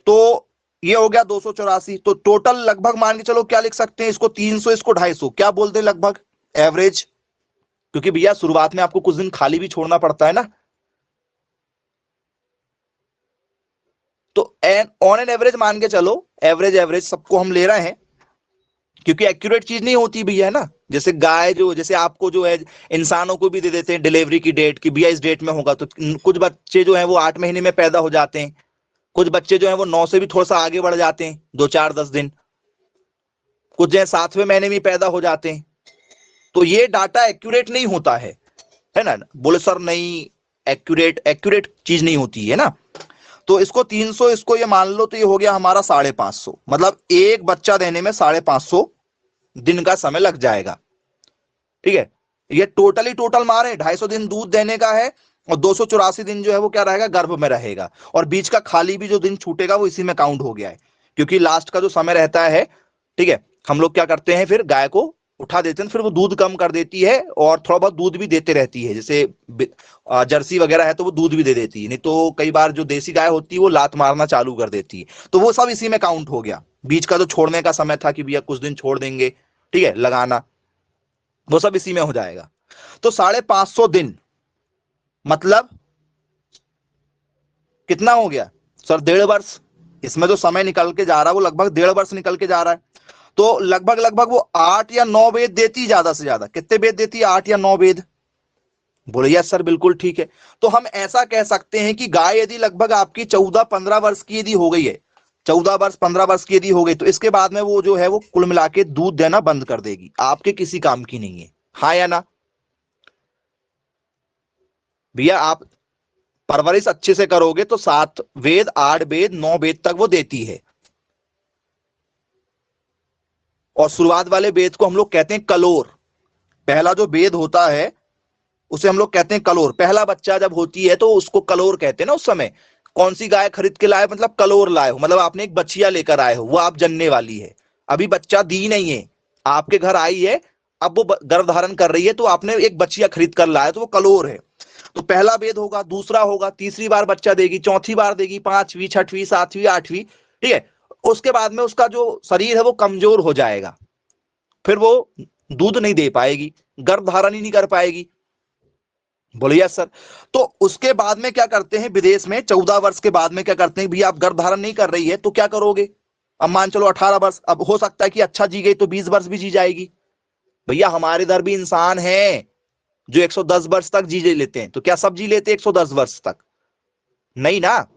तो ये हो गया 284। तो टोटल लगभग मान के चलो क्या लिख सकते हैं, इसको 300, इसको 250, क्या बोलते हैं लगभग एवरेज, क्योंकि भैया शुरुआत में आपको कुछ दिन खाली भी छोड़ना पड़ता है ना। तो ऑन एन एवरेज मान के चलो, एवरेज एवरेज सबको हम ले रहे हैं, क्योंकि एक्यूरेट चीज नहीं होती भैया, है ना। जैसे गाय जो, जैसे आपको जो है इंसानों को भी दे देते हैं डिलीवरी की डेट कि भैया इस डेट में होगा, तो कुछ बच्चे जो है वो 8 महीने में पैदा हो जाते हैं, कुछ बच्चे जो है वो 9 से भी थोड़ा सा आगे बढ़ जाते हैं, 2-4-10 दिन, कुछ जो है 7वें महीने में पैदा हो जाते हैं। तो ये डाटा एक्यूरेट नहीं होता है ना। बोले सर नहीं, एक्यूरेट एक्यूरेट चीज नहीं होती है ना। तो इसको 300, इसको ये मान लो, तो ये हो गया हमारा 550, मतलब एक बच्चा देने में 550 दिन का समय लग जाएगा, ठीक है। ये टोटल मारे 250 दिन दूध देने का है, और 284 दिन जो है वो क्या रहेगा, गर्भ में रहेगा। और बीच का खाली भी जो दिन छूटेगा वो इसी में काउंट हो गया है, क्योंकि लास्ट का जो समय रहता है, ठीक है, हम लोग क्या करते हैं, फिर गाय को उठा देते हैं, फिर वो दूध कम कर देती है और थोड़ा बहुत दूध भी देते रहती है। जैसे जर्सी वगैरह है तो वो दूध भी दे देती है, नहीं तो कई बार जो देसी गाय होती है वो लात मारना चालू कर देती है। तो वो सब इसी में काउंट हो गया। बीच का जो छोड़ने का समय था कि भैया कुछ दिन छोड़ देंगे, ठीक है, लगाना, वो सब इसी में हो जाएगा। तो 550 दिन मतलब कितना हो गया सर? 1.5 वर्ष। इसमें जो समय निकल के जा रहा है वो लगभग 1.5 वर्ष निकल के जा रहा है। तो लगभग लगभग वो 8 या 9 वेद देती, ज्यादा से ज्यादा कितने वेद देती है? 8 या 9 वेद। बोले यस सर बिल्कुल ठीक है। तो हम ऐसा कह सकते हैं कि गाय यदि लगभग आपकी 14-15 वर्ष की यदि हो गई है, 14-15 वर्ष की यदि हो गई, तो इसके बाद में वो जो है वो कुल मिला के दूध देना बंद कर देगी, आपके किसी काम की नहीं है। हाँ या ना भैया? आप परवरिश अच्छे से करोगे तो 7 वेद, 8 वेद, 9 वेद तक वो देती है। और शुरुआत वाले वेद को हम लोग कहते हैं कलोर। पहला जो वेद होता है उसे हम लोग कहते हैं कलोर। पहला बच्चा जब होती है तो उसको कलोर कहते हैं ना। उस समय कौन सी गाय खरीद के लाए, मतलब कलोर लाए हो, मतलब आपने एक बच्चिया लेकर आए हो, वो आप जनने वाली है, अभी बच्चा दी नहीं है, आपके घर आई है, अब वो गर्भ धारण कर रही है, तो आपने एक बच्चिया खरीद कर लाया, तो वो कलोर है। तो पहला वेद होगा, दूसरा होगा, तीसरी बार बच्चा देगी, चौथी बार देगी, 5वीं, 6वीं, 7वीं, 8वीं, ठीक है। उसके बाद में उसका जो शरीर है वो कमजोर हो जाएगा, फिर वो दूध नहीं दे पाएगी, गर्भ धारण ही नहीं कर पाएगी। बोलिए सर। तो उसके बाद में क्या करते हैं विदेश में, 14 वर्ष के बाद में क्या करते हैं, भैया आप गर्भ धारण नहीं कर रही है तो क्या करोगे? अब मान चलो 18 वर्ष, अब हो सकता है कि अच्छा जी गई तो 20 वर्ष भी जी जाएगी। भैया हमारे इधर भी इंसान है जो 110 वर्ष तक जी लेते हैं, तो क्या सब जी लेते 110 वर्ष तक? नहीं ना,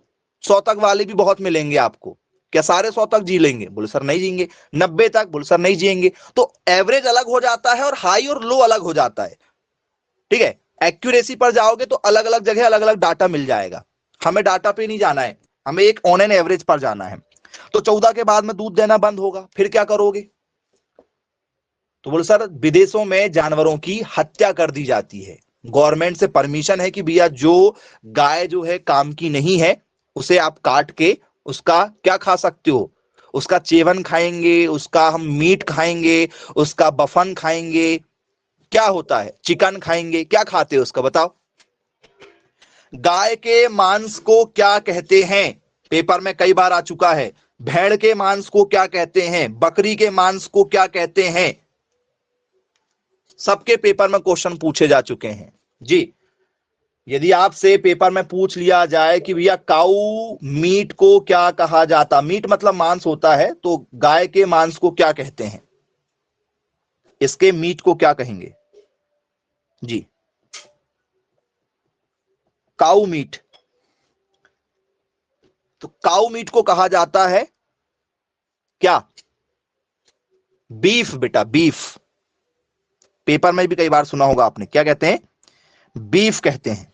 100 तक वाले भी बहुत मिलेंगे आपको। क्या सारे 100 तक जी लेंगे? बोले सर नहीं जिएंगे। 90 तक? बोले सर नहीं जिएंगे। तो एवरेज अलग हो जाता है और हाई और लो अलग हो जाता है, ठीक है। एक्यूरेसी पर जाओगे तो अलग अलग जगह अलग अलग डाटा मिल जाएगा। हमें डाटा पे नहीं जाना है, हमें एक ऑन एन एवरेज पर जाना है। तो 14 के बाद में दूध देना बंद होगा, फिर क्या करोगे? तो बोले सर विदेशों में जानवरों की हत्या कर दी जाती है, गवर्नमेंट से परमिशन है कि भैया जो गाय जो है काम की नहीं है उसे आप काट के उसका क्या खा सकते हो, उसका चेवन खाएंगे, उसका हम मीट खाएंगे, उसका बफन खाएंगे, क्या होता है चिकन खाएंगे, क्या खाते हो उसका बताओ? गाय के मांस को क्या कहते हैं? पेपर में कई बार आ चुका है। भेड़ के मांस को क्या कहते हैं? बकरी के मांस को क्या कहते हैं? सबके पेपर में क्वेश्चन पूछे जा चुके हैं जी। यदि आपसे पेपर में पूछ लिया जाए कि भैया काऊ मीट को क्या कहा जाता, मीट मतलब मांस होता है, तो गाय के मांस को क्या कहते हैं, इसके मीट को क्या कहेंगे जी? Cow meat. तो काऊ मीट को कहा जाता है क्या? बीफ बेटा, बीफ। पेपर में भी कई बार सुना होगा आपने, क्या कहते हैं? बीफ कहते हैं।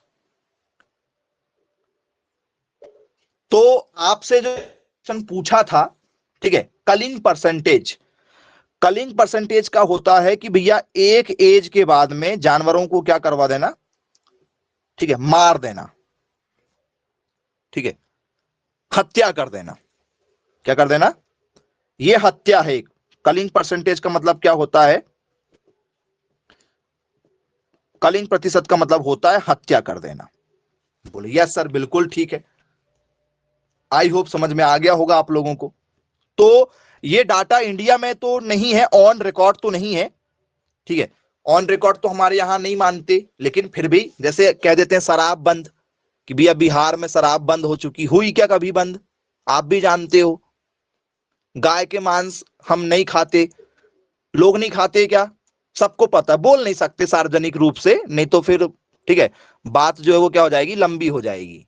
तो आपसे जो क्वेश्चन पूछा था, ठीक है, कलिंग परसेंटेज, कलिंग परसेंटेज का होता है कि भैया एक एज के बाद में जानवरों को क्या करवा देना, ठीक है, मार देना, ठीक है, हत्या कर देना। क्या कर देना? ये हत्या है। कलिंग परसेंटेज का मतलब क्या होता है? कलिंग प्रतिशत का मतलब होता है हत्या कर देना। बोले यस सर बिल्कुल ठीक है। आई होप समझ में आ गया होगा आप लोगों को। तो ये डाटा इंडिया में तो नहीं है, ऑन रिकॉर्ड तो नहीं है, ठीक है, ऑन रिकॉर्ड तो हमारे यहां नहीं मानते, लेकिन फिर भी जैसे कह देते हैं शराब बंद, कि भैया बिहार में शराब बंद हो चुकी, हुई क्या कभी बंद? आप भी जानते हो। गाय के मांस हम नहीं खाते, लोग नहीं खाते क्या? सबको पता, बोल नहीं सकते सार्वजनिक रूप से, नहीं तो फिर ठीक है बात जो है वो क्या हो जाएगी, लंबी हो जाएगी।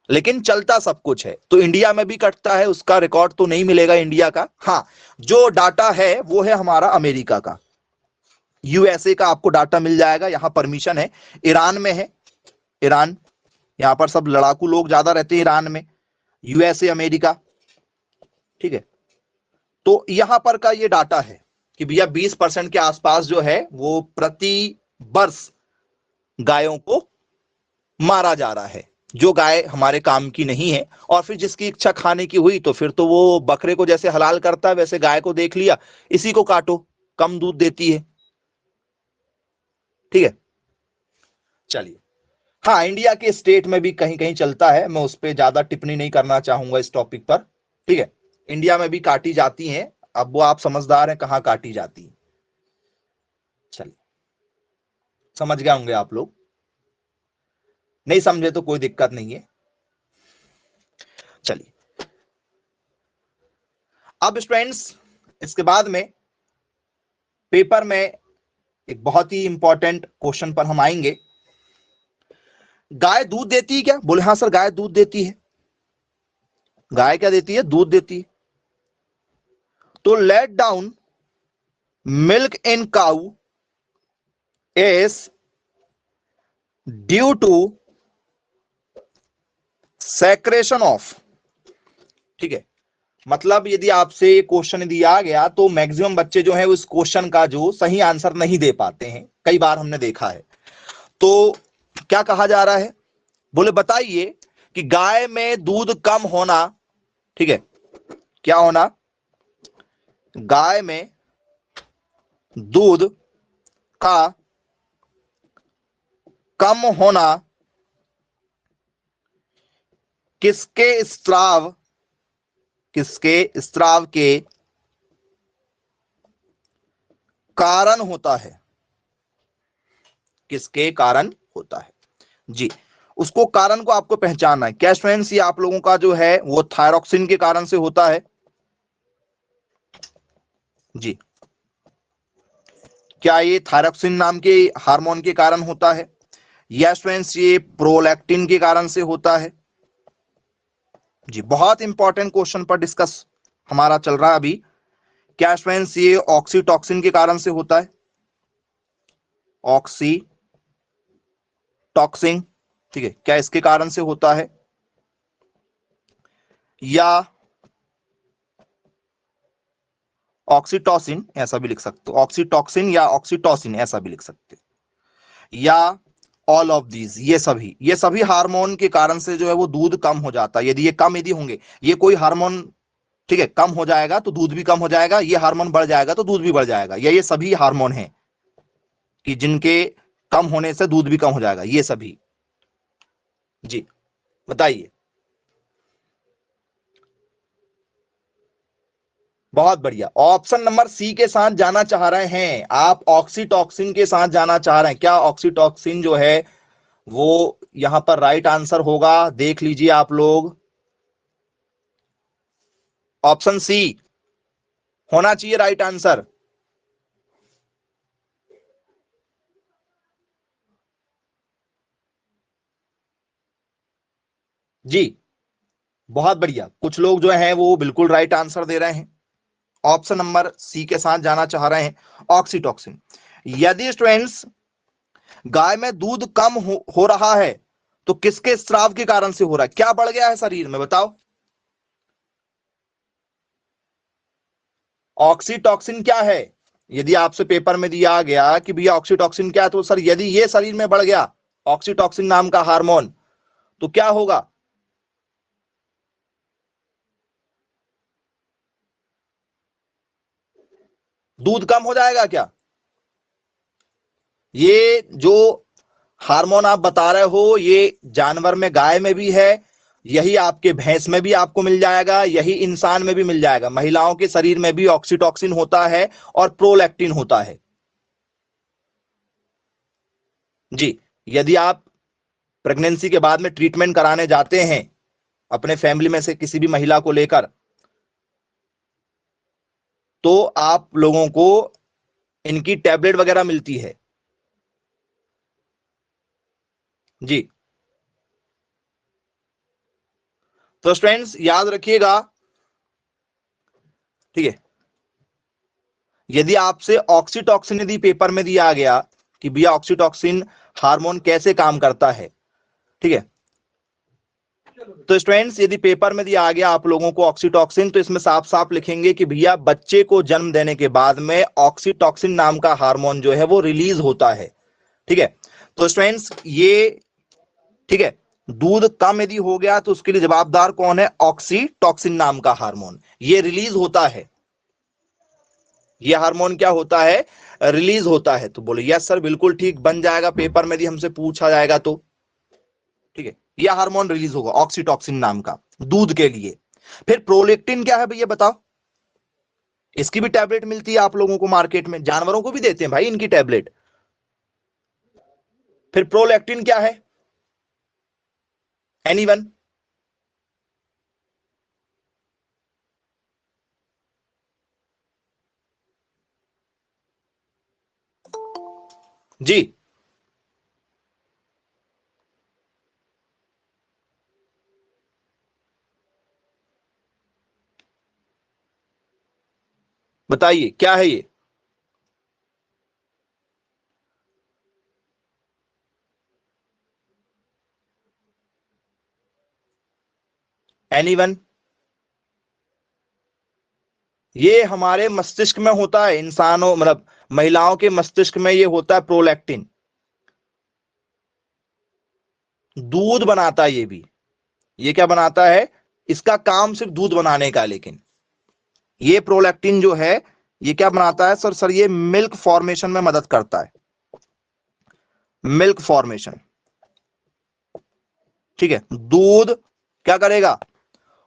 लेकिन चलता सब कुछ है, तो इंडिया में भी कटता है, उसका रिकॉर्ड तो नहीं मिलेगा इंडिया का। हाँ, जो डाटा है वो है हमारा अमेरिका का, यूएसए का आपको डाटा मिल जाएगा, यहां परमिशन है। ईरान में है, ईरान, यहां पर सब लड़ाकू लोग ज्यादा रहते हैं ईरान में, यूएसए अमेरिका, ठीक है। तो यहां पर का ये डाटा है कि भैया 20% के आसपास जो है वो प्रति वर्ष गायों को मारा जा रहा है, जो गाय हमारे काम की नहीं है। और फिर जिसकी इच्छा खाने की हुई तो फिर तो वो बकरे को जैसे हलाल करता है वैसे गाय को देख लिया, इसी को काटो, कम दूध देती है, ठीक है। चलिए, हाँ इंडिया के स्टेट में भी कहीं कहीं चलता है, मैं उस पर ज्यादा टिप्पणी नहीं करना चाहूंगा इस टॉपिक पर, ठीक है। इंडिया में भी काटी जाती हैं, अब वो आप समझदार हैं कहां काटी जाती है। चलिए, समझ गए होंगे आप लोग, नहीं समझे तो कोई दिक्कत नहीं है। चलिए, अब स्टूडेंट्स इसके बाद में पेपर में एक बहुत ही इंपॉर्टेंट क्वेश्चन पर हम आएंगे। गाय दूध देती है क्या? बोले हाँ सर गाय दूध देती है। गाय क्या देती है? दूध देती है। तो let down milk in cow is due to secretion of, ठीक है। मतलब यदि आपसे ये क्वेश्चन दिया गया तो मैक्सिमम बच्चे जो है उस क्वेश्चन का जो सही आंसर नहीं दे पाते हैं, कई बार हमने देखा है। तो क्या कहा जा रहा है? बोले बताइए कि गाय में दूध कम होना, ठीक है, क्या होना? गाय में दूध का कम होना किसके स्त्राव, किसके स्त्राव के कारण होता है? किसके कारण होता है जी? उसको कारण को आपको पहचानना है। क्या स्टूडेंट्स, ये आप लोगों का जो है वो थायरॉक्सिन के कारण से होता है, जी, क्या ये थायरॉक्सिन नाम के हार्मोन के कारण होता है? यस फ्रेंड्स, ये प्रोलैक्टिन के कारण से होता है। जी, बहुत इंपॉर्टेंट क्वेश्चन पर डिस्कस हमारा चल रहा है अभी। क्या फ्रेंड्स ये ऑक्सीटॉक्सिन के कारण से होता है? ऑक्सीटॉक्सिन, ठीक है, क्या इसके कारण से होता है? या ऑक्सीटोसिन, ऐसा भी लिख सकते हो, ऑक्सीटॉक्सिन या ऑक्सीटोसिन ऐसा भी लिख सकते हो, या ऑल ऑफ दीज, ये सभी हार्मोन के कारण से जो है वो दूध कम हो जाता है। यदि होंगे ये कोई हार्मोन, ठीक है, कम हो जाएगा तो दूध भी कम हो जाएगा, ये हार्मोन बढ़ जाएगा तो दूध भी बढ़ जाएगा। ये सभी हार्मोन हैं कि जिनके कम होने से दूध भी कम हो जाएगा, ये सभी। जी, बताइए। बहुत बढ़िया, ऑप्शन नंबर सी के साथ जाना चाह रहे हैं आप, ऑक्सीटॉक्सिन के साथ जाना चाह रहे हैं। क्या ऑक्सीटॉक्सिन जो है वो यहां पर राइट आंसर होगा? देख लीजिए आप लोग, ऑप्शन सी होना चाहिए राइट आंसर। जी, बहुत बढ़िया, कुछ लोग जो हैं वो बिल्कुल राइट आंसर दे रहे हैं, ऑप्शन नंबर सी के साथ जाना चाह रहे हैं, ऑक्सीटॉक्सिन। यदि स्टूडेंट्स गाय में दूध कम हो रहा है तो किसके स्राव के कारण से हो रहा है? क्या बढ़ गया है शरीर में, बताओ। ऑक्सीटॉक्सिन क्या है? यदि आपसे पेपर में दिया गया कि भैया ऑक्सीटॉक्सिन क्या है, तो सर यदि ये शरीर में बढ़ गया ऑक्सीटॉक्सिन नाम का हार्मोन, तो क्या होगा? दूध कम हो जाएगा क्या? ये जो हार्मोन आप बता रहे हो ये जानवर में, गाय में भी है, यही आपके भैंस में भी आपको मिल जाएगा, यही इंसान में भी मिल जाएगा। महिलाओं के शरीर में भी ऑक्सीटॉक्सिन होता है और प्रोलैक्टिन होता है। जी, यदि आप प्रेगनेंसी के बाद में ट्रीटमेंट कराने जाते हैं अपने फैमिली में से किसी भी महिला को लेकर, तो आप लोगों को इनकी टैबलेट वगैरह मिलती है। जी, तो स्टूडेंट्स याद रखिएगा, ठीक है, यदि आपसे ऑक्सीटॉक्सिन यदि पेपर में दिया गया कि भैया ऑक्सीटॉक्सिन हार्मोन कैसे काम करता है, ठीक है, तो स्टूडेंट्स यदि पेपर में दिया आ गया आप लोगों को ऑक्सीटॉक्सिन, तो इसमें साफ साफ लिखेंगे कि भैया बच्चे को जन्म देने के बाद में ऑक्सीटॉक्सिन नाम का हार्मोन जो है वो रिलीज होता है। ठीक है, तो स्टूडेंट्स ये, ठीक है, दूध कम यदि हो गया तो उसके लिए जवाबदार कौन है? ऑक्सीटॉक्सिन नाम का हार्मोन, ये रिलीज होता है। ये हार्मोन क्या होता है? रिलीज होता है। तो बोले यस सर, बिल्कुल ठीक, बन जाएगा पेपर में यदि हमसे पूछा जाएगा तो। ठीक है, यह हार्मोन रिलीज होगा ऑक्सीटॉक्सिन नाम का दूध के लिए। फिर प्रोलेक्टिन क्या है भैया बताओ? इसकी भी टैबलेट मिलती है आप लोगों को मार्केट में, जानवरों को भी देते हैं भाई इनकी टैबलेट। फिर प्रोलेक्टिन क्या है? एनीवन? जी, बताइए क्या है ये? एनीवन? ये हमारे मस्तिष्क में होता है, इंसानों मतलब महिलाओं के मस्तिष्क में ये होता है प्रोलैक्टिन, दूध बनाता है ये भी। ये क्या बनाता है? इसका काम सिर्फ दूध बनाने का है, लेकिन ये प्रोलैक्टिन जो है ये क्या बनाता है सर? सर ये मिल्क फॉर्मेशन में मदद करता है, मिल्क फॉर्मेशन। ठीक है, दूध क्या करेगा?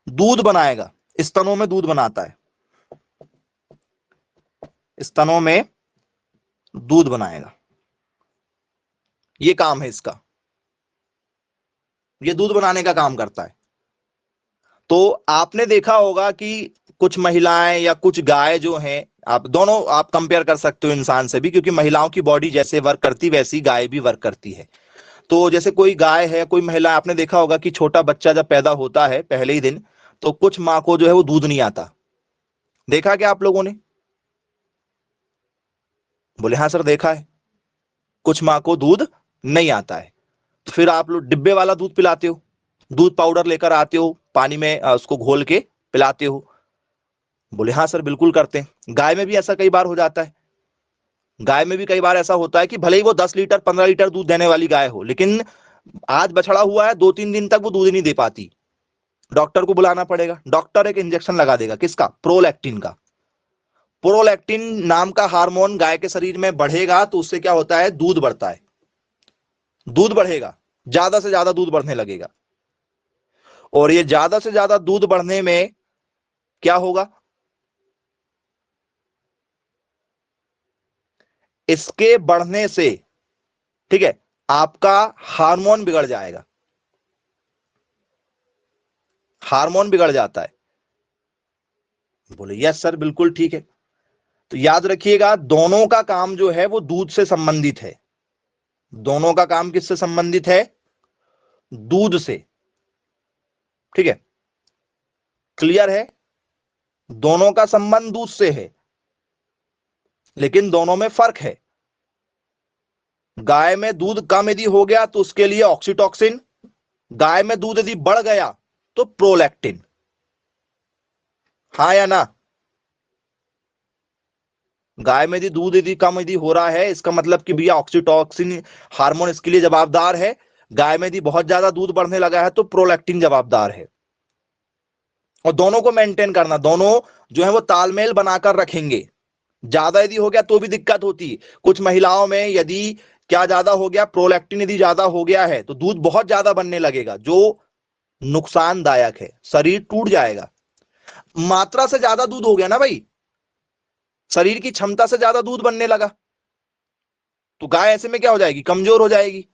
दूध बनाएगा, स्तनों में दूध बनाता है, स्तनों में दूध बनाएगा, ये काम है इसका, ये दूध बनाने का काम करता है। तो आपने देखा होगा कि कुछ महिलाएं या कुछ गाय जो हैं आप दोनों आप कंपेयर कर सकते हो इंसान से भी, क्योंकि महिलाओं की बॉडी जैसे वर्क करती वैसी गाय भी वर्क करती है। तो जैसे कोई गाय है, कोई महिला, आपने देखा होगा कि छोटा बच्चा जब पैदा होता है पहले ही दिन, तो कुछ माँ को जो है वो दूध नहीं आता। देखा क्या आप लोगों ने? बोले हाँ सर देखा है, कुछ माँ को दूध नहीं आता है। तो फिर आप लोग डिब्बे वाला दूध पिलाते हो, दूध पाउडर लेकर आते हो, पानी में उसको घोल के पिलाते हो। बोले हाँ सर बिल्कुल करते हैं। गाय में भी ऐसा कई बार हो जाता है। गाय में भी कई बार ऐसा होता है कि भले ही वो 10 लीटर 15 लीटर दूध देने वाली गाय हो, लेकिन आज बछड़ा हुआ है, 2-3 दिन तक वो दूध नहीं दे पाती। डॉक्टर को बुलाना पड़ेगा, डॉक्टर एक इंजेक्शन लगा देगा, किसका? प्रोलैक्टिन का। प्रोलैक्टिन नाम का हार्मोन गाय के शरीर में बढ़ेगा तो उससे क्या होता है? दूध बढ़ता है, दूध बढ़ेगा, ज्यादा से ज्यादा दूध बढ़ने लगेगा। और ये ज्यादा से ज्यादा दूध बढ़ने में क्या होगा? इसके बढ़ने से, ठीक है, आपका हार्मोन बिगड़ जाएगा, हार्मोन बिगड़ जाता है। बोले यस सर बिल्कुल ठीक है। तो याद रखिएगा, दोनों का काम जो है वो दूध से संबंधित है। दोनों का काम किससे संबंधित है? दूध से। ठीक है, क्लियर है? दोनों का संबंध दूध से है, लेकिन दोनों में फर्क है। गाय में दूध कम यदि हो गया तो उसके लिए ऑक्सीटॉक्सिन, गाय में दूध यदि बढ़ गया तो प्रोलैक्टिन। हाँ या ना? गाय में यदि दूध यदि कम यदि हो रहा है, इसका मतलब कि भैया ऑक्सीटॉक्सिन हार्मोन इसके लिए जवाबदार है। गाय में यदि बहुत ज्यादा दूध बढ़ने लगा है तो प्रोलैक्टिन जवाबदार है। और दोनों को मेंटेन करना, दोनों जो है वो तालमेल बनाकर रखेंगे। ज्यादा यदि हो गया तो भी दिक्कत होती है। कुछ महिलाओं में यदि क्या ज्यादा हो गया, प्रोलैक्टिन यदि ज्यादा हो गया है तो दूध बहुत ज्यादा बनने लगेगा, जो नुकसानदायक है, शरीर टूट जाएगा। मात्रा से ज्यादा दूध हो गया ना भाई, शरीर की क्षमता से ज्यादा दूध बनने लगा, तो गाय ऐसे में क्या हो जाएगी? कमजोर हो जाएगी।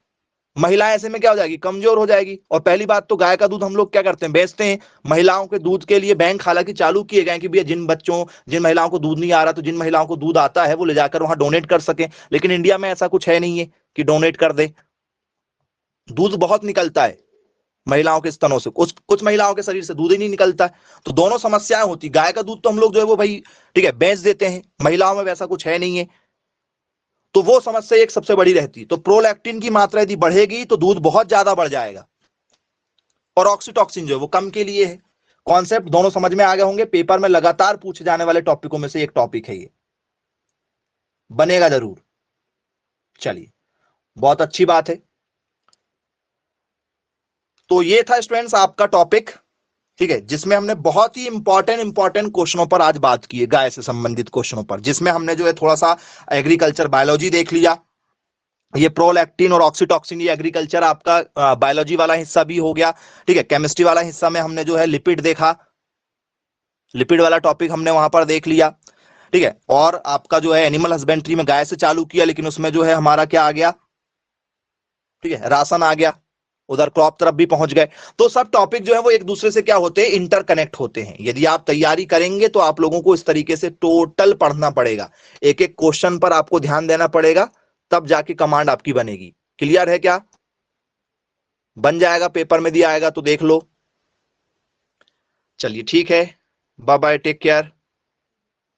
महिला ऐसे में क्या हो जाएगी? कमजोर हो जाएगी। और पहली बात तो गाय का दूध हम लोग क्या करते हैं? बेचते हैं। महिलाओं के दूध के लिए बैंक हालांकि चालू किए गए कि भैया जिन बच्चों, जिन महिलाओं को दूध नहीं आ रहा, तो जिन महिलाओं को दूध आता है वो ले जाकर वहां डोनेट कर सके। लेकिन इंडिया में ऐसा कुछ है नहीं है कि डोनेट कर दे। दूध बहुत निकलता है महिलाओं के स्तनों से, कुछ कुछ महिलाओं के शरीर से दूध ही नहीं निकलता है। तो दोनों समस्याएं होती। गाय का दूध तो हम लोग जो है वो भाई ठीक है बेच देते हैं, महिलाओं में वैसा कुछ है नहीं है, तो वो समस्या एक सबसे बड़ी रहती। तो प्रोलैक्टिन की मात्रा यदि बढ़ेगी तो दूध बहुत ज्यादा बढ़ जाएगा, और ऑक्सीटॉक्सिन जो है वो कम के लिए है। कॉन्सेप्ट दोनों समझ में आ गए होंगे। पेपर में लगातार पूछे जाने वाले टॉपिकों में से एक टॉपिक है ये, बनेगा जरूर। चलिए, बहुत अच्छी बात है। तो ये था स्टूडेंट्स आपका टॉपिक, ठीक है, जिसमें हमने बहुत ही इंपॉर्टेंट क्वेश्चनों पर आज बात की है, गाय से संबंधित क्वेश्चनों पर, जिसमें हमने जो है थोड़ा सा एग्रीकल्चर बायोलॉजी देख लिया। ये प्रोलैक्टिन और ऑक्सीटॉक्सिन, ये एग्रीकल्चर आपका बायोलॉजी वाला हिस्सा भी हो गया। ठीक है, केमिस्ट्री वाला हिस्सा में हमने जो है लिपिड देखा, लिपिड वाला टॉपिक हमने वहां पर देख लिया। ठीक है, और आपका जो है एनिमल हस्बेंड्री में गाय से चालू किया, लेकिन उसमें जो है हमारा क्या आ गया? ठीक है, राशन आ गया, उधर क्रॉप तरफ भी पहुंच गए। तो सब टॉपिक जो है वो एक दूसरे से क्या होते हैं? इंटरकनेक्ट होते हैं। यदि आप तैयारी करेंगे तो आप लोगों को इस तरीके से टोटल पढ़ना पड़ेगा, एक एक क्वेश्चन पर आपको ध्यान देना पड़ेगा, तब जाके कमांड आपकी बनेगी। क्लियर है क्या? बन जाएगा, पेपर में दिया आएगा तो देख लो। चलिए ठीक है, बाय बाय, टेक केयर।